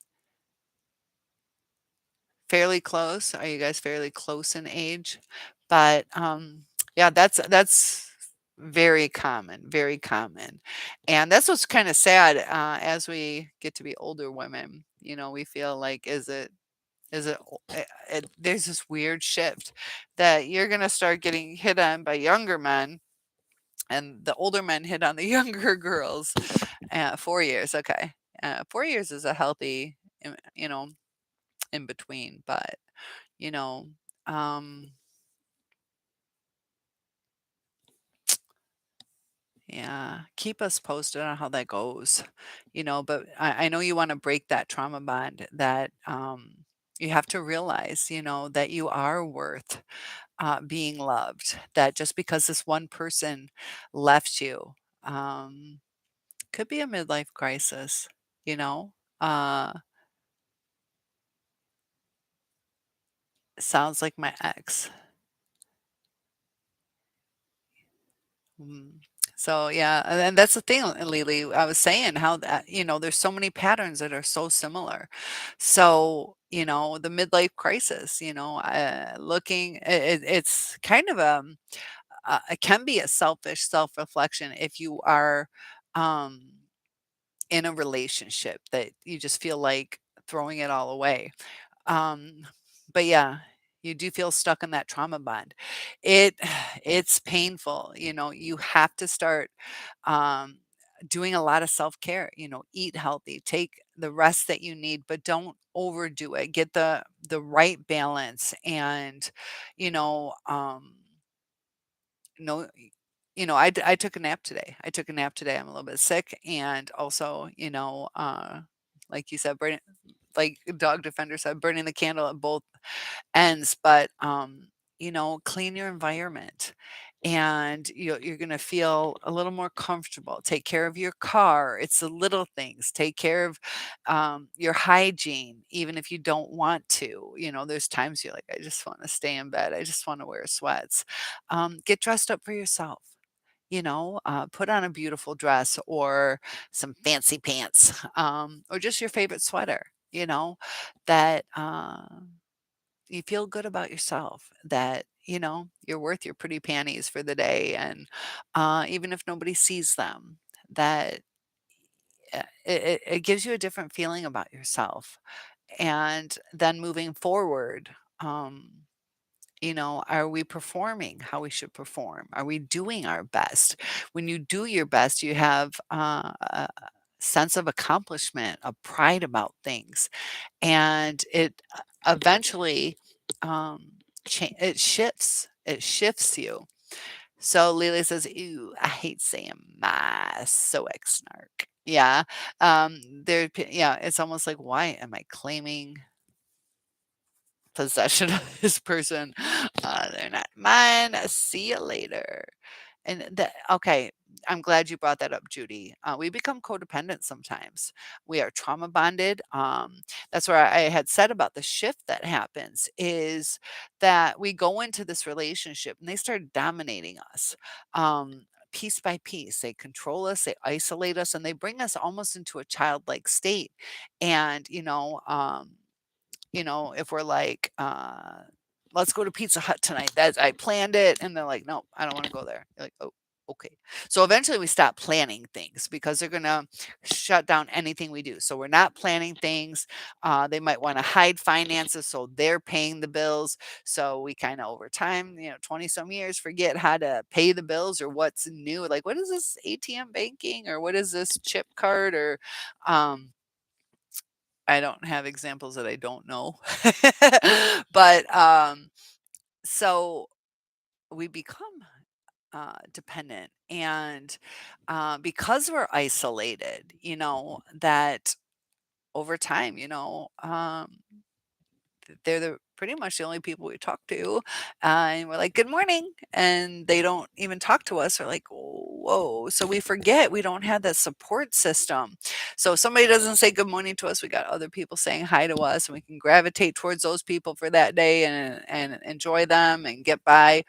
Fairly close? Are you guys fairly close in age? But yeah, that's very common, very common. And that's what's kind of sad as we get to be older women. We feel like is it, there's this weird shift that you're going to start getting hit on by younger men, and the older men hit on the younger girls. 4 years, okay. 4 years is a healthy, in between, but you know, um, yeah, keep us posted on how that goes. But I know you want to break that trauma bond. That you have to realize, that you are worth being loved. That just because this one person left you, um, could be a midlife crisis, you know? Uh, sounds like my ex. Mm. So yeah, and that's the thing, Lily. I was saying how that, there's so many patterns that are so similar. So, the midlife crisis, it's kind of it can be a selfish self-reflection if you are um in a relationship that you just feel like throwing it all away. Um, but yeah, you do feel stuck in that trauma bond. It it's painful, you have to start um doing a lot of self-care, eat healthy, take the rest that you need, but don't overdo it. Get the right balance and you know, no I took a nap today. I took a nap today. I'm a little bit sick, and also, like you said, like dog defender said, burning the candle at both ends. But clean your environment, and you're going to feel a little more comfortable. Take care of your car. It's the little things. Take care of your hygiene, even if you don't want to. There's times you're like, I just want to stay in bed. I just want to wear sweats. Get dressed up for yourself. Put on a beautiful dress or some fancy pants, or just your favorite sweater, that you feel good about yourself, that, you're worth your pretty panties for the day. And even if nobody sees them, that it gives you a different feeling about yourself. And then moving forward, um, are we performing how we should perform? Are we doing our best? When you do your best, you have a sense of accomplishment, a pride about things, and it eventually um, it shifts. It shifts you. So Lily says, "Ew, I hate saying my so ex snark." Yeah, yeah, it's almost like, why am I claiming possession of this person? They're not mine. See you later. And that okay, I'm glad you brought that up, Judy. We become codependent sometimes. We are trauma bonded. That's where I had said about the shift that happens is that we go into this relationship and they start dominating us. Piece by piece, they control us, they isolate us, and they bring us almost into a childlike state. And if we're like, let's go to Pizza Hut tonight. That's I planned it. And they're like, no, I don't want to go there. You're like, oh, okay. So eventually we stop planning things because they're gonna shut down anything we do. So we're not planning things. They might want to hide finances, so they're paying the bills. So we kind of over time, 20 some years, forget how to pay the bills or what's new. Like, what is this ATM banking or what is this chip card or um I don't have examples that I don't know. But, so we become, dependent and, because we're isolated, that over time, they're pretty much the only people we talk to, and we're like, "Good morning," and they don't even talk to us. We're like, "Whoa!" So we forget we don't have that support system. So if somebody doesn't say good morning to us, we got other people saying hi to us, and we can gravitate towards those people for that day and enjoy them and get by.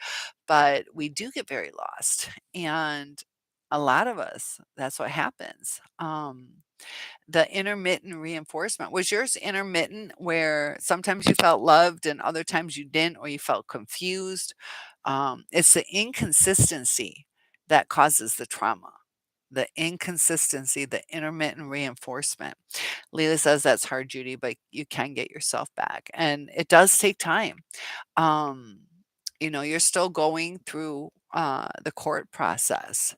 But we do get very lost, and a lot of us, that's what happens. The intermittent reinforcement. Was yours intermittent where sometimes you felt loved and other times you didn't, or you felt confused? It's the inconsistency that causes the trauma. The inconsistency, the intermittent reinforcement. Leila says that's hard, Judy, but you can get yourself back. And it does take time. Um, you're still going through the court process.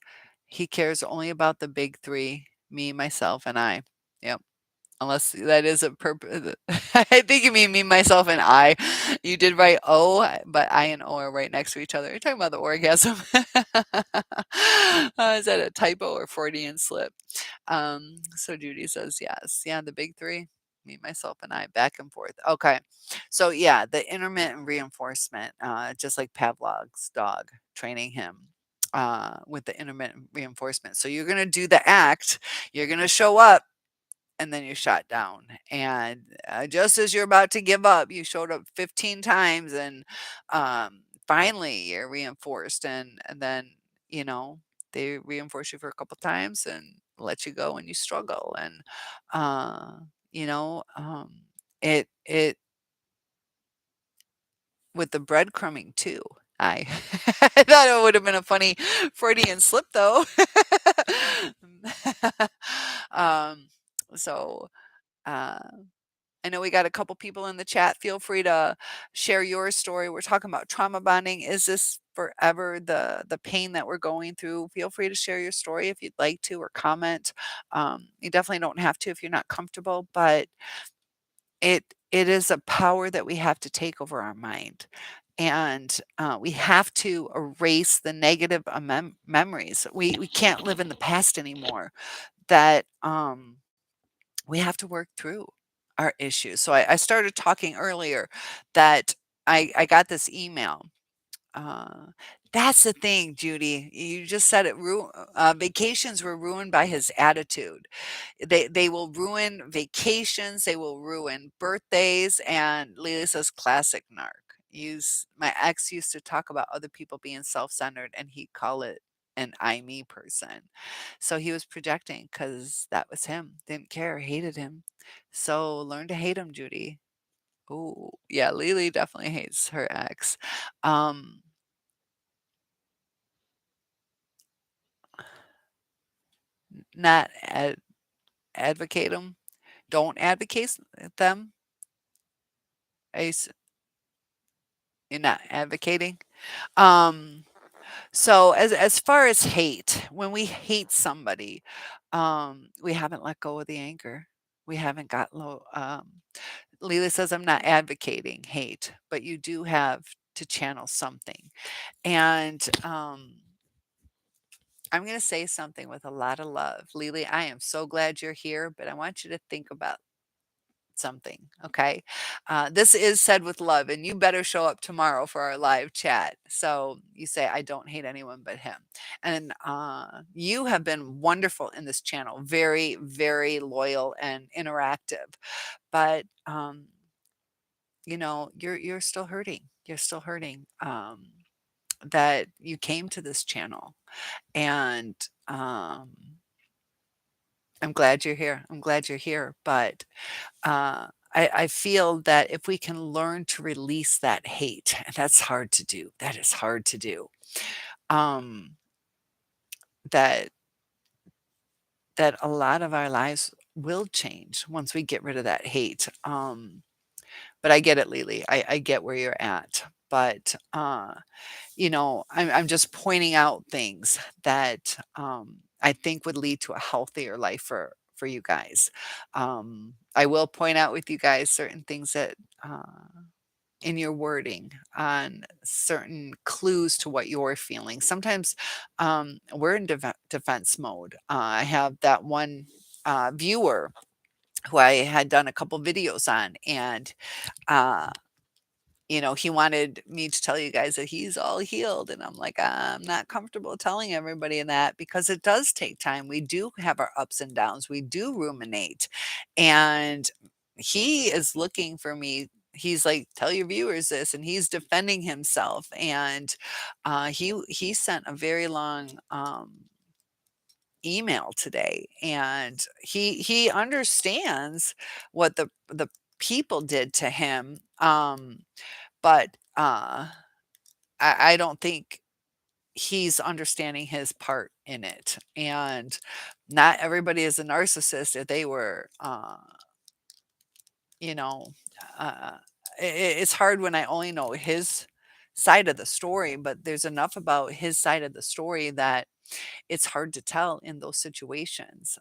He cares only about the big three: me, myself, and I. Yep. Unless that is a purpose. I think you mean me, myself, and I. You did write O, but I and O are right next to each other. You're talking about the orgasm. Is that a typo or Freudian slip? So Judy says yes. Yeah, the big three: me, myself, and I, back and forth. Okay. So yeah, the intermittent reinforcement, just like Pavlov's dog, training him with the intermittent reinforcement. So you're going to do the act, you're going to show up, and then you shot down. And just as you're about to give up, you showed up 15 times, and finally you're reinforced. And then, you know, they reinforce you for a couple times and let you go, and you struggle. And, uh, you know, it, with the breadcrumbing too. I I thought it would have been a funny Freudian slip though. um, so uh, I know we got a couple people in the chat. Feel free to share your story. We're talking about trauma bonding. Is this forever the pain that we're going through? Feel free to share your story if you'd like to or comment. You definitely don't have to if you're not comfortable, but it is a power that we have to take over our mind. And we have to erase the negative memories. We can't live in the past anymore. That we have to work through our issues. So I started talking earlier that I got this email. Uh, that's the thing, Judy. You just said it. Vacations were ruined by his attitude. They will ruin vacations. They will ruin birthdays. And Lily says, classic narc. My ex used to talk about other people being self-centered, and he'd call it an I me person. So he was projecting because that was him. Didn't care, hated him. So learn to hate him, Judy. Oh, yeah, Lily definitely hates her ex. Um, not advocate them. Don't advocate them. I s- You're not advocating. Um, so as far as hate, when we hate somebody, we haven't let go of the anger. We haven't got low. Leela says, I'm not advocating hate, but you do have to channel something. And I'm going to say something with a lot of love. Lily, I am so glad you're here, but I want you to think about something. Okay. This is said with love, and you better show up tomorrow for our live chat. So you say, I don't hate anyone but him. And you have been wonderful in this channel, very, very loyal and interactive. But, you're still hurting. You're still hurting that you came to this channel. And I'm glad you're here. I'm glad you're here. But I feel that if we can learn to release that hate, and that's hard to do. That is hard to do. Um, that that a lot of our lives will change once we get rid of that hate. But I get it, Lily. I get where you're at. But I'm just pointing out things that I think would lead to a healthier life for you guys. I will point out with you guys certain things that in your wording on certain clues to what you're feeling. Sometimes we're in defense mode. I have that one viewer who I had done a couple videos on, and uh, he wanted me to tell you guys that he's all healed. And I'm like, I'm not comfortable telling everybody that because it does take time. We do have our ups and downs. We do ruminate. And he is looking for me. He's like, tell your viewers this, and he's defending himself. And he sent a very long email today, and he understands what the people did to him. But I don't think he's understanding his part in it. And not everybody is a narcissist. If they were, you know, uh, it's hard when I only know his side of the story, but there's enough about his side of the story that it's hard to tell in those situations.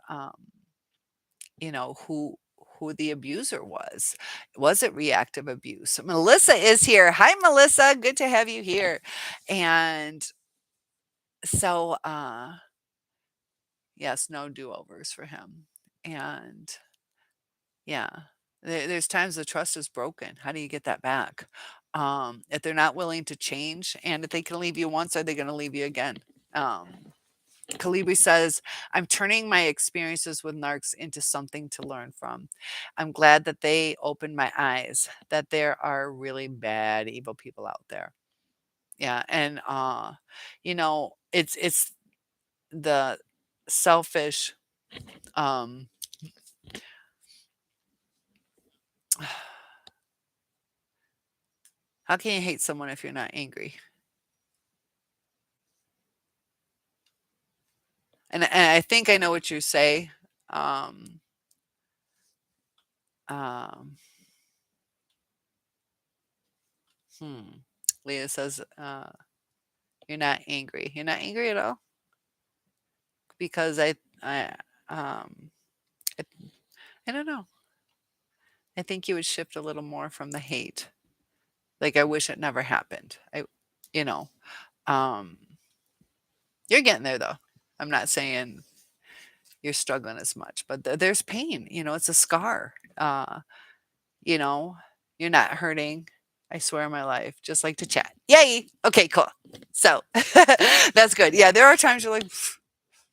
Who the abuser was. Was it reactive abuse? Melissa is here. Hi, Melissa. Good to have you here. And so, yes, no do-overs for him. And yeah, there's times the trust is broken. How do you get that back? If they're not willing to change, and if they can leave you once, are they going to leave you again? Um, Kalibi says, I'm turning my experiences with narcs into something to learn from. I'm glad that they opened my eyes that there are really bad, evil people out there. Yeah. And, it's the selfish, um, how can you hate someone if you're not angry? And I think I know what you say. Um, um, hmm. Leah says, you're not angry. You're not angry at all because I, um, I, I don't know. I think you would shift a little more from the hate. Like, I wish it never happened. You know, um, you're getting there though. I'm not saying you're struggling as much, but there's pain. It's a scar. You know, you're not hurting. I swear on my life, just like to chat. Yay. Okay, cool. So that's good. Yeah, there are times you're like,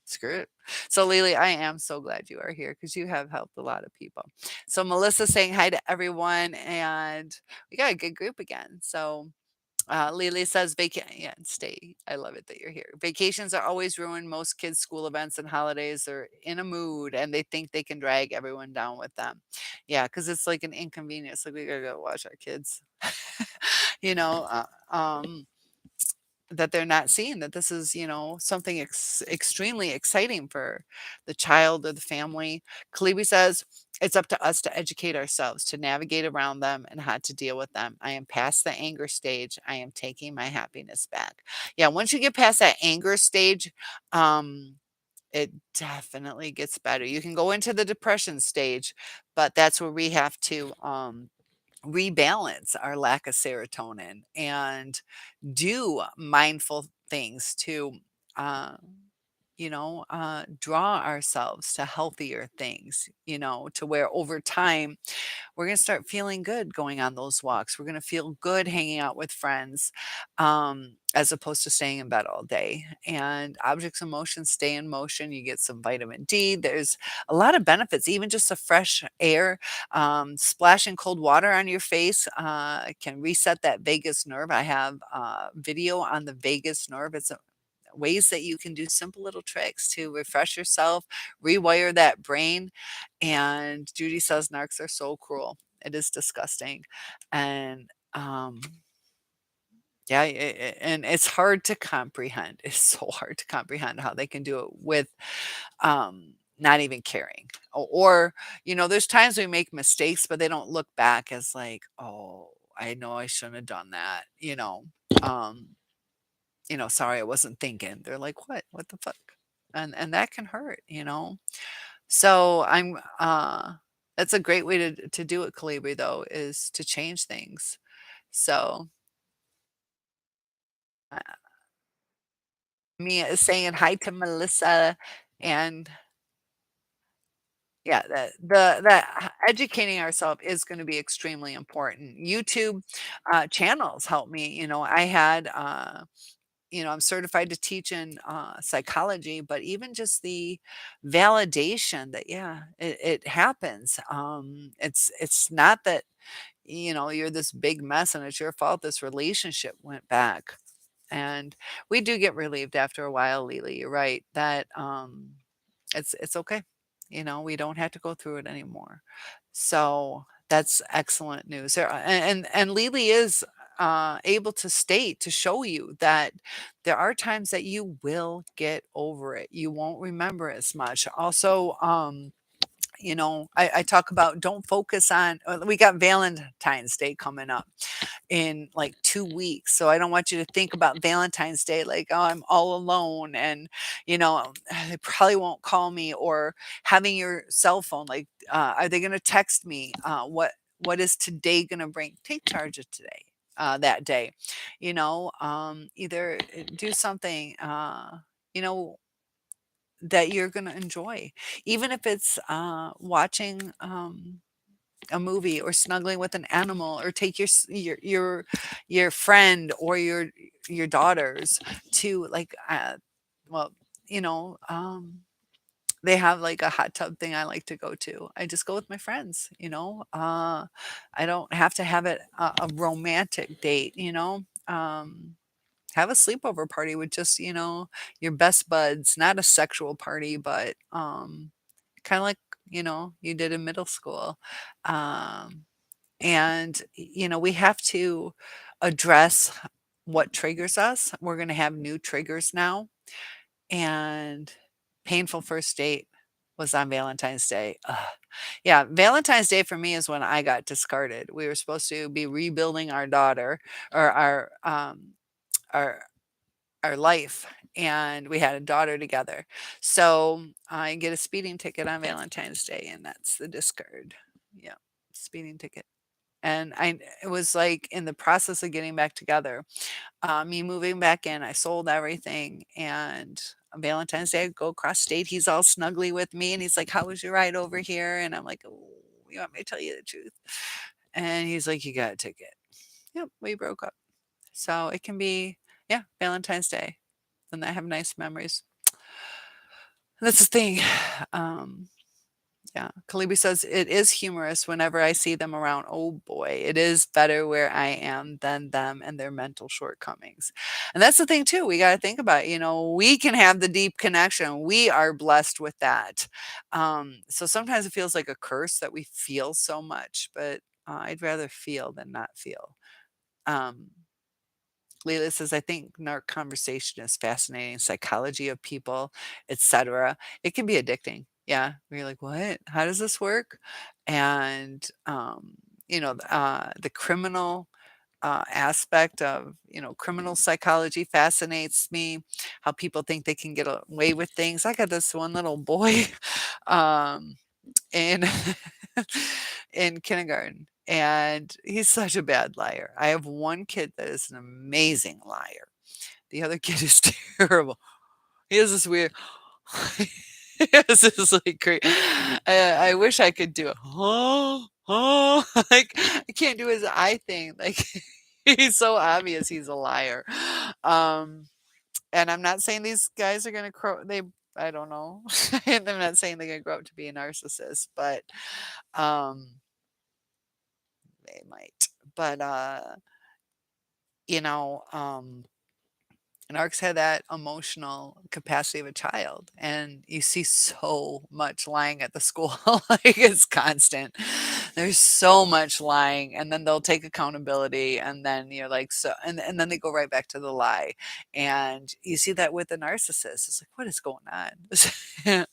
screw it. So Lily, I am so glad you are here because you have helped a lot of people. So Melissa saying hi to everyone, and we got a good group again. So Lily says, yeah, stay. I love it that you're here. Vacations are always ruined. Most kids' school events and holidays are in a mood and they think they can drag everyone down with them. Yeah, because it's like an inconvenience. Like, we gotta go watch our kids. you know, uh, um, that they're not seeing that this is, something extremely exciting for the child or the family. Kalibi says, it's up to us to educate ourselves, to navigate around them and how to deal with them. I am past the anger stage. I am taking my happiness back. Yeah, once you get past that anger stage, um, it definitely gets better. You can go into the depression stage, but that's where we have to rebalance our lack of serotonin and do mindful things to uh, draw ourselves to healthier things, to where over time we're going to start feeling good going on those walks. We're going to feel good hanging out with friends, as opposed to staying in bed all day. And objects of motion stay in motion. You get some vitamin D. There's a lot of benefits, even just the fresh air, splashing cold water on your face can reset that vagus nerve. I have video on the vagus nerve. It's ways that you can do simple little tricks to refresh yourself, rewire that brain. And Judy says narcs are so cruel. It is disgusting. And yeah, and it's hard to comprehend. It's so hard to comprehend how they can do it with not even caring. There's times we make mistakes, but they don't look back as like, oh, I know I shouldn't have done that. Um, "Sorry, I wasn't thinking." They're like, "What? What the fuck?" And that can hurt. So that's a great way to do it, Calibri, though, is to change things. So, uh, me saying hi to Melissa and yeah, educating ourselves is gonna be extremely important. YouTube, channels help me. I had, I'm certified to teach in psychology, but even just the validation that, yeah, it happens. It's not that, you're this big mess and it's your fault this relationship went back. And we do get relieved after a while, Lily. You're right that it's okay. We don't have to go through it anymore. So that's excellent news there. And Lily is able to state to show you that there are times that you will get over it. You won't remember as much. Also, I talk about don't focus on. We got Valentine's Day coming up in like 2 weeks. So I don't want you to think about Valentine's Day like, "Oh, I'm all alone and, they probably won't call me," or having your cell phone like, are they gonna text me? What is today gonna bring? Take charge of today, that day. Either do something, you know, that you're gonna enjoy. Even if it's, watching, a movie or snuggling with an animal or take your friend or your daughters to like well you know they have like a hot tub thing I like to go to. I just go with my friends. I don't have to have it a romantic date. Have a sleepover party with just your best buds, not a sexual party, but kind of like you did in middle school. um and, we have to address what triggers us. We're going to have new triggers now. And painful first date was on Valentine's Day. Ugh. Yeah, Valentine's Day for me is when I got discarded. We were supposed to be rebuilding our daughter or our our life, and we had a daughter together. So I get a speeding ticket on Valentine's Day, and that's the discard. Yeah, speeding ticket. And it was, like, in the process of getting back together, me moving back in, I sold everything, and on Valentine's Day, I go across state, he's all snuggly with me, and he's like, "How was your ride over here?" And I'm like, "Oh, you want me to tell you the truth?" And he's like, "You got a ticket." Yep, we broke up. So it can be yeah, Valentine's Day, and I have nice memories. That's the thing. Um Yeah, Kalibi says, "It is humorous whenever I see them around. Oh boy, it is better where I am than them and their mental shortcomings." And that's the thing too, we gotta think about, we can have the deep connection. We are blessed with that. So sometimes it feels like a curse that we feel so much, but I'd rather feel than not feel. Um, Leila says, I think narc conversation is fascinating, psychology of people, etc. It can be addicting. Yeah. Where you're like, what? How does this work? And, the criminal aspect of, criminal psychology fascinates me. How people think they can get away with things. I got this one little boy um, in in kindergarten, and he's such a bad liar. I have one kid that is an amazing liar. The other kid is terrible. He has this weird he has this, like, I wish I could do it. "Huh? Huh?" Like, I can't do his eye thing, like, he's so obvious he's a liar. Um, and I'm not saying these guys are gonna I don't know. I'm not saying they're gonna grow up to be a narcissist, but, um, they might. But, you know, um and ARCs had that emotional capacity of a child, and you see so much lying at the school, like, it's constant. There's so much lying, and then they'll take accountability, and then you're like, so and then they go right back to the lie, and you see that with the narcissist. It's like, "What is going on?"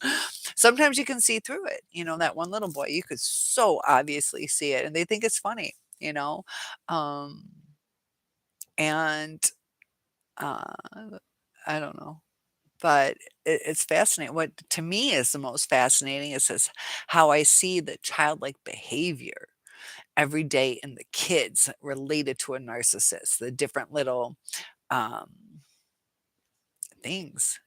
Sometimes you can see through it, that one little boy, you could so obviously see it, and they think it's funny, you know? Um, and, uh I don't know, but it's fascinating. What to me is the most fascinating is how I see the childlike behavior every day in the kids related to a narcissist, the different little um, things,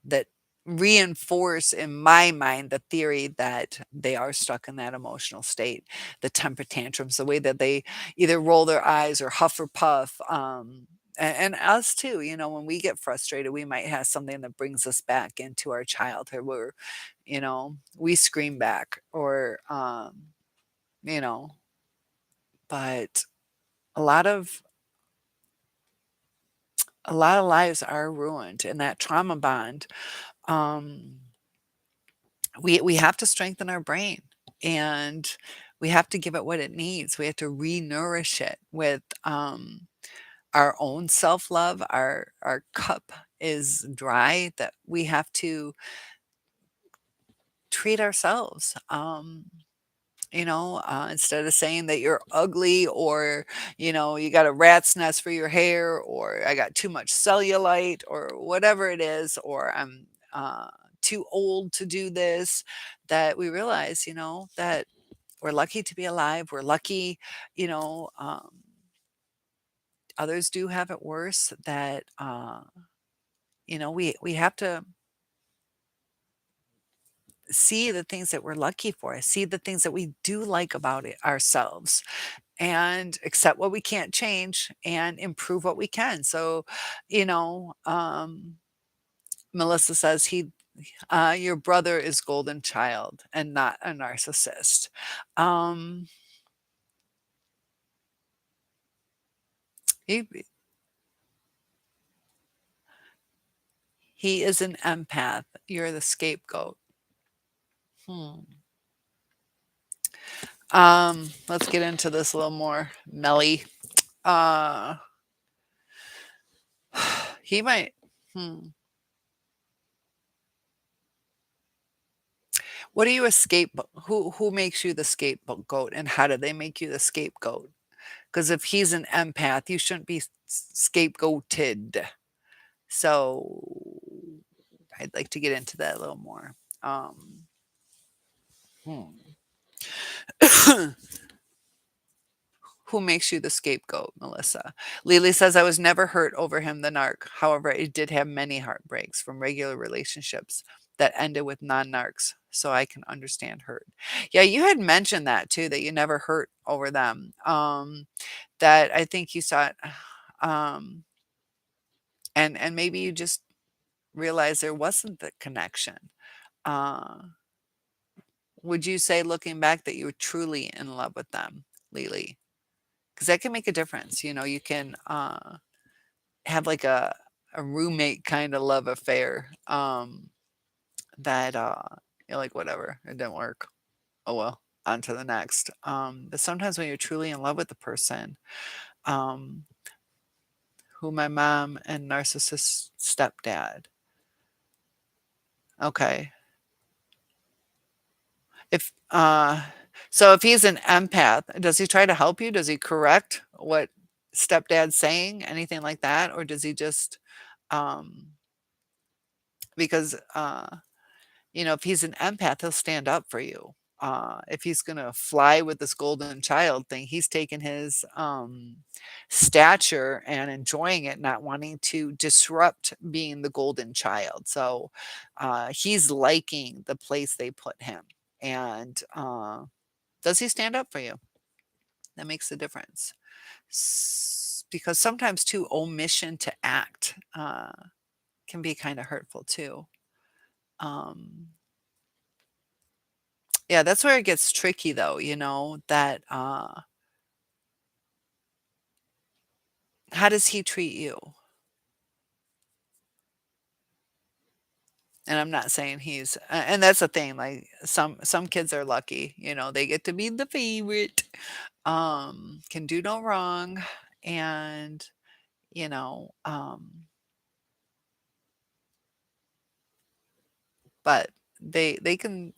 that reinforce in my mind the theory that they are stuck in that emotional state, the temper tantrums, the way that they either roll their eyes or huff or puff. And us too, when we get frustrated, we might have something that brings us back into our childhood where, we scream back or, you know, but a lot of a lot of lives are ruined in that trauma bond. Um, we have to strengthen our brain, and we have to give it what it needs. We have to re-nourish it with our own self-love. Our cup is dry, that we have to treat ourselves. Instead of saying that you're ugly, or you got a rat's nest for your hair, or I got too much cellulite, or whatever it is, or I'm too old to do this, that we realize, that we're lucky to be alive. We're lucky, you know others do have it worse, that we have to see the things that we're lucky for, see the things that we do like about it ourselves, and accept what we can't change and improve what we can. So, Melissa says your brother is golden child and not a narcissist. Um, he he is an empath. You're the scapegoat. Hmm. Let's get into this a little more, Melly. Uh, he might. Hmm. What are you a scapegoat? Who makes you the scapegoat, and how do they make you the scapegoat? Because if he's an empath, you shouldn't be scapegoated. So I'd like to get into that a little more. Hmm. Who makes you the scapegoat, Melissa? Lily says, I was never hurt over him, the narc. However, I did have many heartbreaks from regular relationships that ended with non narcs. So I can understand hurt. Yeah, you had mentioned that too, that you never hurt over them. That I think you saw it. Um, and maybe you just realized there wasn't the connection. Uh, would you say, looking back, that you were truly in love with them, Lily? Because that can make a difference. You can have like a roommate kind of love affair, that you're like, whatever, it didn't work. Oh well, on to the next. But sometimes when you're truly in love with the person, um, who my mom and narcissist stepdad. Okay. If so if he's an empath, does he try to help you? Does he correct what stepdad's saying? Anything like that? Or does he just um because if he's an empath, he'll stand up for you. If he's gonna fly with this golden child thing, he's taking his stature and enjoying it, not wanting to disrupt being the golden child. So he's liking the place they put him. And does he stand up for you? That makes a difference. Because sometimes too, omission to act can be kind of hurtful too. Um, Yeah, that's where it gets tricky though, that, how does he treat you? And I'm not saying and that's the thing, like, some kids are lucky, they get to be the favorite, can do no wrong, and, you know, um, but they can,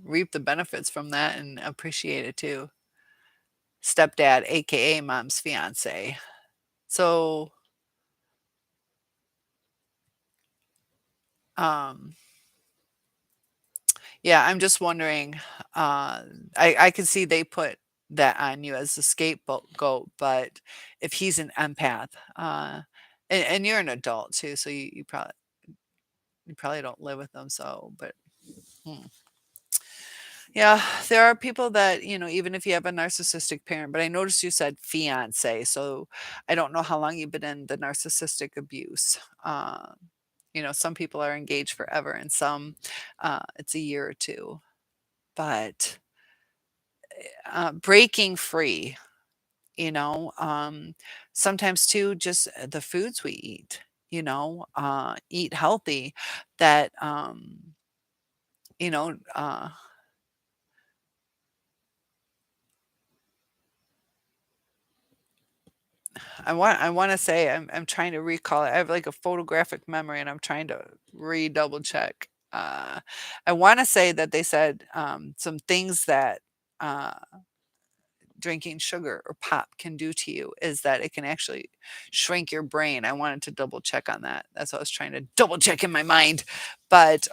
reap the benefits from that and appreciate it too. Stepdad, AKA mom's fiance. So, um yeah, I'm just wondering, I can see they put that on you as a scapegoat, goat, but if he's an empath, and you're an adult too, so you probably don't live with them, so but hmm. Yeah, there are people that, even if you have a narcissistic parent, but I noticed you said fiance, so I don't know how long you've been in the narcissistic abuse. Some people are engaged forever and some it's a year or two. But breaking free, you know, um, sometimes too, just the foods we eat healthy that, you know, uh, I want to say I'm trying to recall it. I have like a photographic memory and I'm trying to double check. I want to say that they said some things that uh, drinking sugar or pop can do to you is that it can actually shrink your brain. I wanted to double check on that. That's what I was trying to double check in my mind. But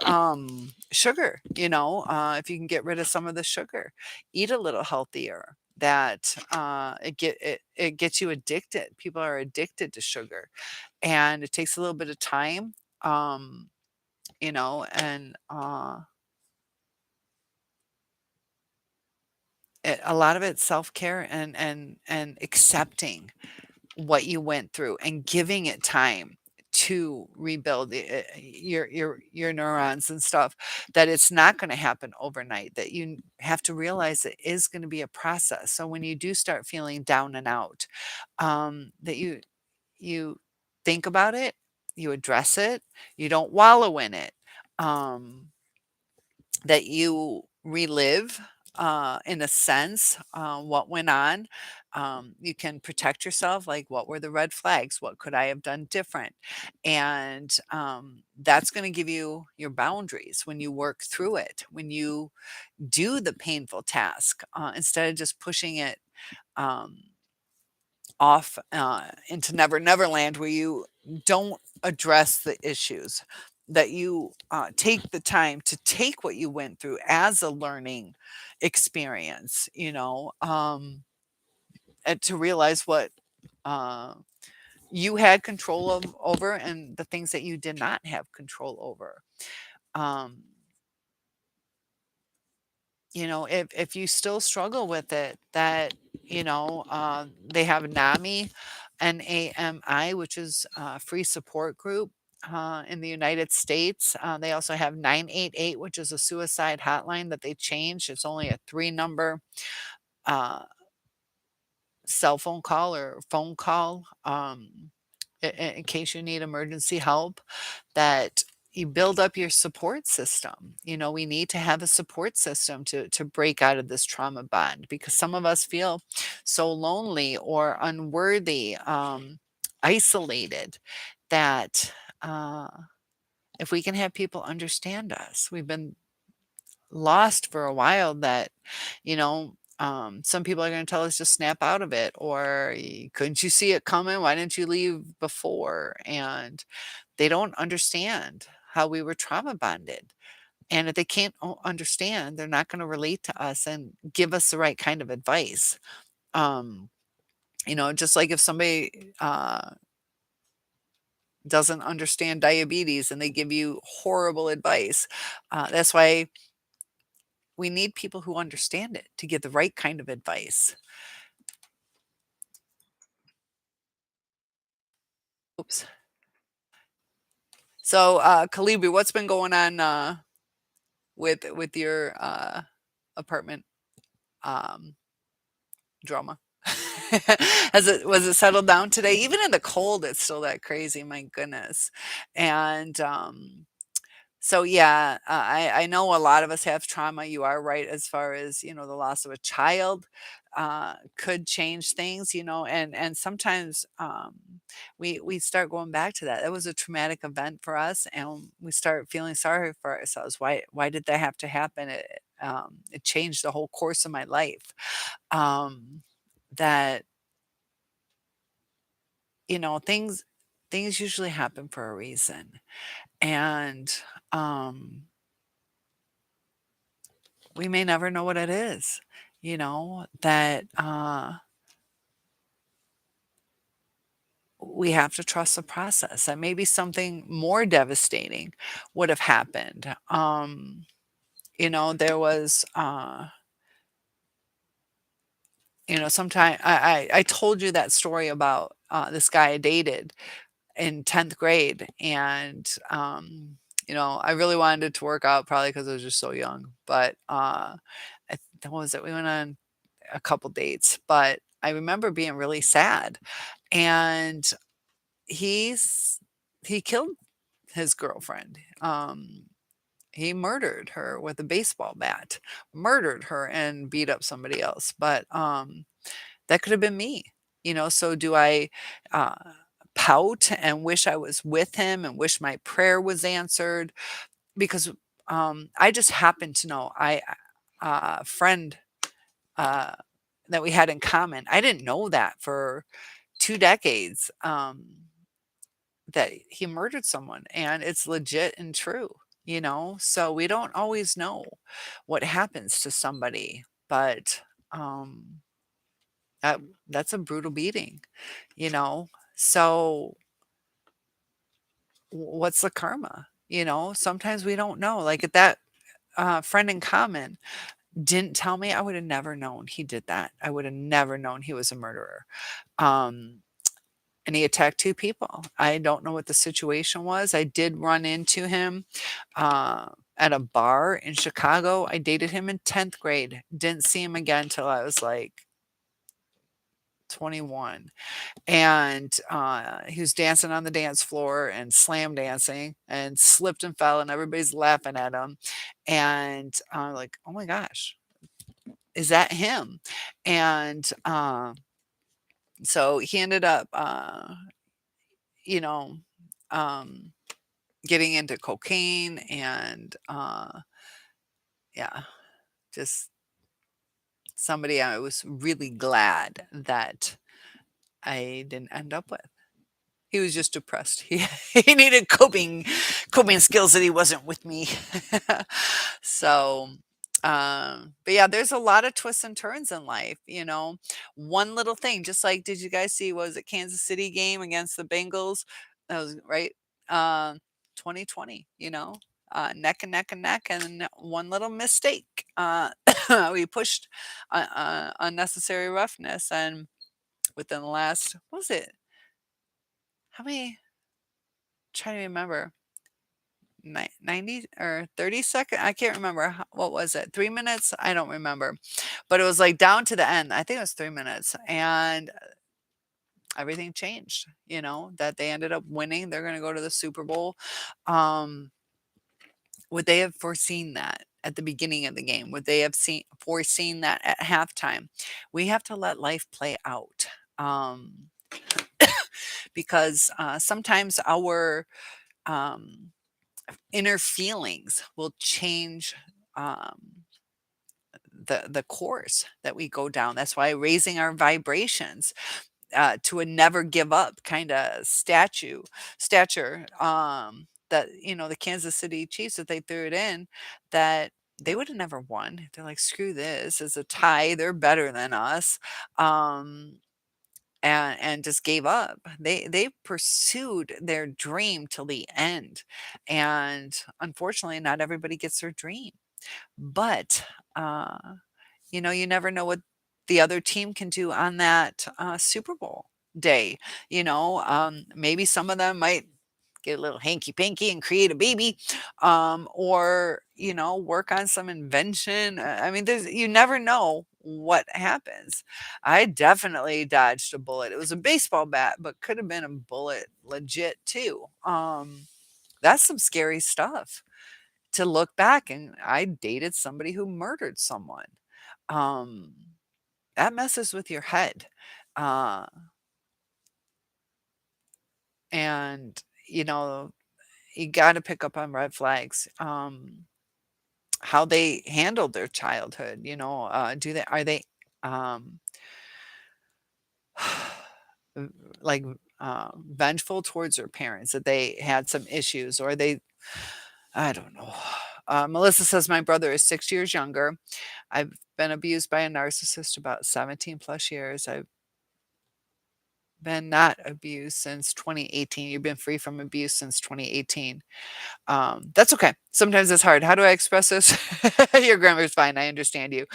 sugar, if you can get rid of some of the sugar, eat a little healthier. That it gets you addicted. People are addicted to sugar, and it takes a little bit of time. Um, and a lot of it's self care and accepting what you went through and giving it time to rebuild your neurons and stuff, that it's not going to happen overnight, that you have to realize it is going to be a process. So when you do start feeling down and out, that you think about it, you address it, you don't wallow in it, um, that you relive, in a sense, what went on. You can protect yourself, like what were the red flags? What could I have done different? And that's going to give you your boundaries when you work through it, when you do the painful task, instead of just pushing it. Um, Off into never never land, where you don't address the issues, that you take the time to take what you went through as a learning experience, and to realize what uh, you had control of over and the things that you did not have control over. um, if you still struggle with it, that they have NAMI, which is a free support group in the United States. They also have 988, which is a suicide hotline that they changed. It's only a three-number uh, cell phone call or phone call, in case you need emergency help. That you build up your support system. We need to have a support system to break out of this trauma bond, because some of us feel so lonely or unworthy, isolated, that if we can have people understand us, we've been lost for a while, that some people are going to tell us just snap out of it, or couldn't you see it coming, why didn't you leave before, and they don't understand how we were trauma bonded. And if they can't understand, they're not going to relate to us and give us the right kind of advice. um just like if somebody doesn't understand diabetes and they give you horrible advice, that's why we need people who understand it to give the right kind of advice. Oops. So, Kalibi, what's been going on with your apartment um, drama? Was it settled down today? Even in the cold, it's still that crazy. My goodness. And so yeah, I know a lot of us have trauma. You are right as far as, the loss of a child could change things, and sometimes we start going back to that. It was a traumatic event for us, and we start feeling sorry for ourselves. Why did that have to happen? It changed the whole course of my life. Um, that things usually happen for a reason, and um we may never know what it is, that we have to trust the process, that maybe something more devastating would have happened. There was sometime I told you that story about this guy I dated in 10th grade, and I really wanted it to work out, probably because I was just so young, but what was it, we went on a couple dates, but I remember being really sad, and he's he killed his girlfriend. He murdered her with a baseball bat, murdered her and beat up somebody else, but that could have been me. So do I uh, pout and wish I was with him and wish my prayer was answered? Because I just happen to know a friend uh, that we had in common. I didn't know that for 2 decades, that he murdered someone, and it's legit and true. So we don't always know what happens to somebody, but um, that that's a brutal beating, you know. So what's the karma? Sometimes we don't know. Like if that friend in common didn't tell me, I would have never known he did that. I would have never known he was a murderer. Um, and he attacked two people. I don't know what the situation was. I did run into him at a bar in Chicago. I dated him in 10th grade. Didn't see him again till I was like 21. And he was dancing on the dance floor and slam dancing and slipped and fell, and everybody's laughing at him. And I'm like, oh my gosh, is that him? And so he ended up, you know, um, getting into cocaine, and yeah, just somebody I was really glad that I didn't end up with. He was just depressed. He needed coping skills that he wasn't with me. So, but yeah, there's a lot of twists and turns in life, One little thing, just like, did you guys see, was it Kansas City game against the Bengals? That was right. 2020, neck and neck and neck, and then one little mistake. We pushed unnecessary roughness, and within the last, what was it? How many? Trying to remember. 90 or 30 second, I can't remember. What was it, 3 minutes? I don't remember, but it was like down to the end. I think it was 3 minutes, and everything changed, that they ended up winning. They're going to go to the Super Bowl. Would they have foreseen that at the beginning of the game? Would they have foreseen that at halftime? We have to let life play out. Um, because sometimes our um, inner feelings will change um, the course that we go down. That's why raising our vibrations to a never give up kind of stature. That the Kansas City Chiefs, if they threw it in, that they would have never won. They're like, screw this, it's a tie. They're better than us. Um, and just gave up. They pursued their dream till the end, and unfortunately, not everybody gets their dream. But uh, you never know what the other team can do on that Super Bowl day. Maybe some of them might get a little hanky panky and create a baby, or work on some invention. I mean, you never know what happens. I definitely dodged a bullet. It was a baseball bat, but could have been a bullet legit too. That's some scary stuff to look back, and I dated somebody who murdered someone. Um, that messes with your head. Uh, and you got to pick up on red flags. How they handled their childhood, do they are they um v- like vengeful towards their parents, that they had some issues, or they I don't know. Melissa says my brother is 6 years younger. I've been abused by a narcissist about 17 plus years. I've been not abused since 2018. You've been free from abuse since 2018. That's okay. Sometimes it's hard. How do I express this? Your grammar's fine. I understand you.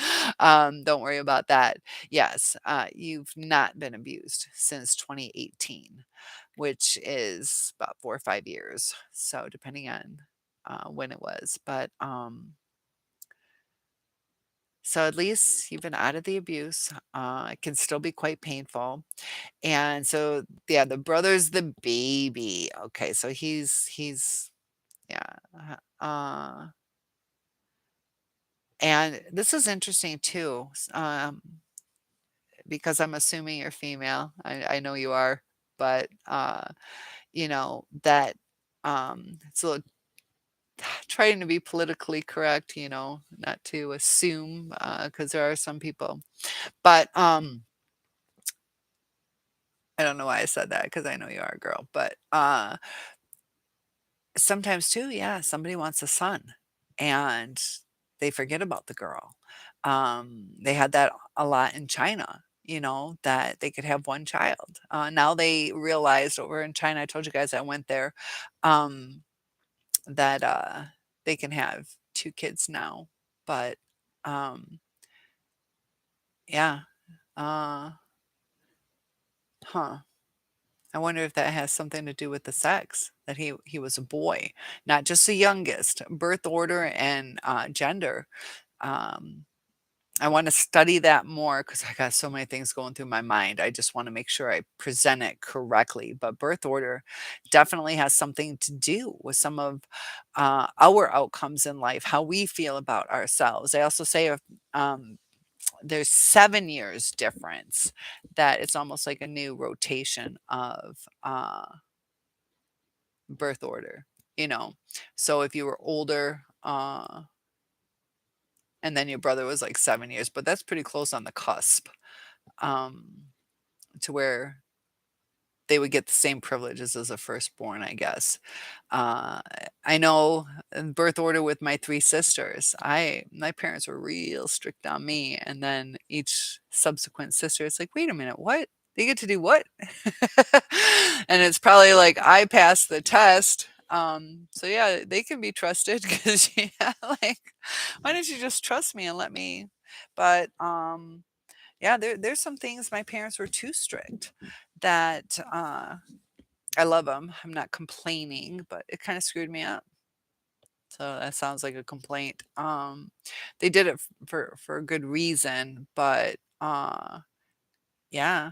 Don't worry about that. Yes, you've not been abused since 2018, which is about 4 or 5 years. So depending on when it was, but so at least you've been out of the abuse. It can still be quite painful. And so, yeah, the brother's the baby. Okay, so he's yeah. And this is interesting too, because I'm assuming you're female. I know you are, but that it's a little trying to be politically correct, not to assume, because there are some people, but I don't know why I said that, because I know you are a girl, but sometimes too, yeah, somebody wants a son and they forget about the girl. They had that a lot in China, that they could have one child. Now they realized over in China, I told you guys I went there, um, that they can have two kids now. But yeah, uh, huh. I wonder if that has something to do with the sex, that he was a boy, not just the youngest. Birth order and gender. Um, I want to study that more because I got so many things going through my mind. I just want to make sure I present it correctly. But birth order definitely has something to do with some of our outcomes in life, how we feel about ourselves. I also say if there's 7 years difference, that it's almost like a new rotation of birth order, you know. So if you were older, and then your brother was like 7 years, but that's pretty close on the cusp, um, to where they would get the same privileges as a firstborn, I guess. Uh, I know in birth order with my three sisters, my parents were real strict on me, and then each subsequent sister, it's like, wait a minute, what? They get to do what? And it's probably like I passed the test. So yeah, they can be trusted because yeah, like, why don't you just trust me and let me? But yeah, there's some things my parents were too strict that I love them. I'm not complaining, but it kind of screwed me up. So that sounds like a complaint. They did it for a good reason, but yeah,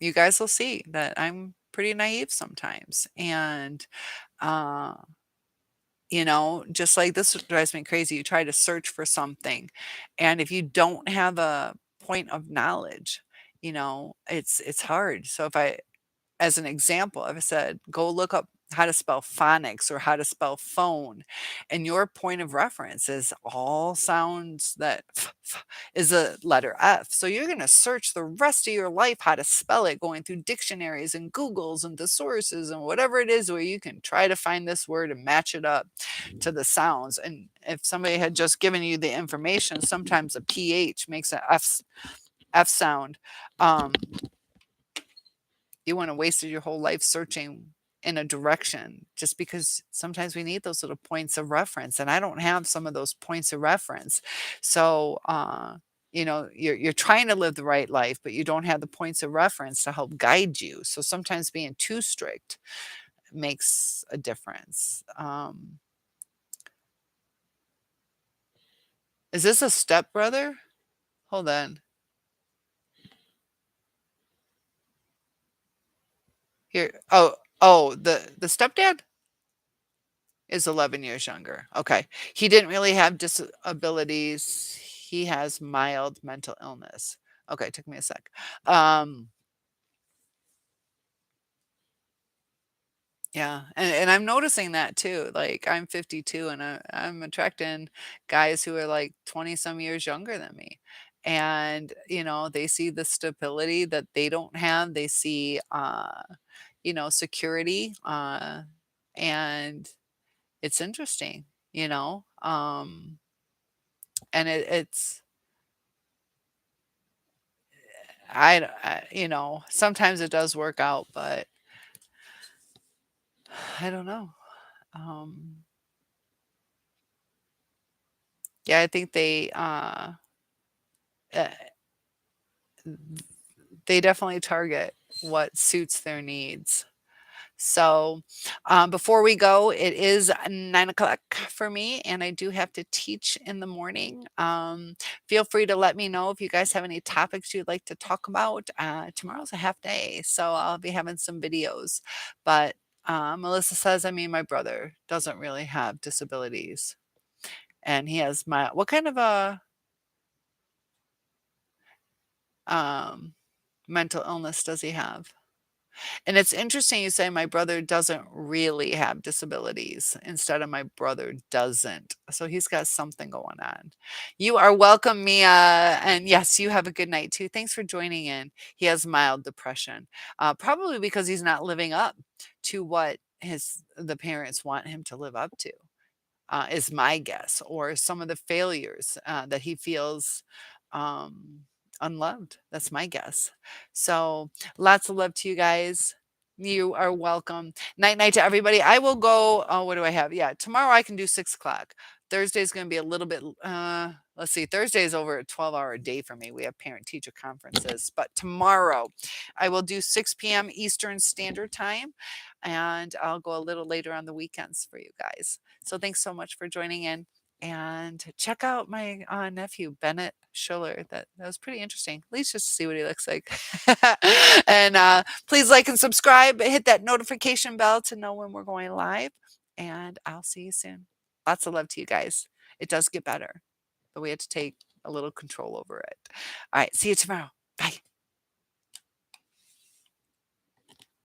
you guys will see that I'm pretty naive sometimes, and uh, Just like this drives me crazy. You try to search for something, and if you don't have a point of knowledge, it's hard. So if I as an example, if I said, "Go look up how to spell phonics or how to spell phone," and your point of reference is all sounds that is a letter F. So you're gonna search the rest of your life how to spell it, going through dictionaries and Googles and thesauruses and whatever it is where you can try to find this word and match it up to the sounds. And if somebody had just given you the information, sometimes a PH makes an F sound. Um, you wouldn't have wasted your whole life searching in a direction just because sometimes we need those little points of reference, and I don't have some of those points of reference. So you're trying to live the right life, but you don't have the points of reference to help guide you. So sometimes being too strict makes a difference. Is this a stepbrother? Hold on. Here. Oh, the stepdad is 11 years younger. Okay. He didn't really have disabilities. He has mild mental illness. Okay, took me a sec. Um, yeah, and I'm noticing that too. Like I'm 52 and I'm attracting guys who are like 20 some years younger than me. And they see the stability that they don't have. They see security and it's interesting, you know. And it's sometimes it does work out, but I don't know. Um, yeah, I think uh, they definitely target what suits their needs. So, before we go, it is 9 o'clock for me, and I do have to teach in the morning. Feel free to let me know if you guys have any topics you'd like to talk about. Tomorrow's a half day, so I'll be having some videos. But Melissa says, I mean, my brother doesn't really have disabilities, and he has what kind of a um, mental illness does he have? And it's interesting you say my brother doesn't really have disabilities instead of my brother doesn't. So he's got something going on. You are welcome, Mia. And yes, you have a good night too. Thanks for joining in. He has mild depression, probably because he's not living up to what the parents want him to live up to. Is my guess, or some of the failures that he feels um, unloved. That's my guess. So, lots of love to you guys. You are welcome. Night, night to everybody. I will go. Oh, what do I have? Yeah, tomorrow I can do 6 o'clock. Thursday's going to be a little bit. Let's see. Thursday is over a 12-hour day for me. We have parent teacher conferences, but tomorrow I will do 6 p.m. Eastern Standard Time, and I'll go a little later on the weekends for you guys. So thanks so much for joining in. And check out my nephew, Bennett Schiller. That was pretty interesting, at least just to see what he looks like. And please like and subscribe. Hit that notification bell to know when we're going live. And I'll see you soon. Lots of love to you guys. It does get better, but we have to take a little control over it. All right. See you tomorrow.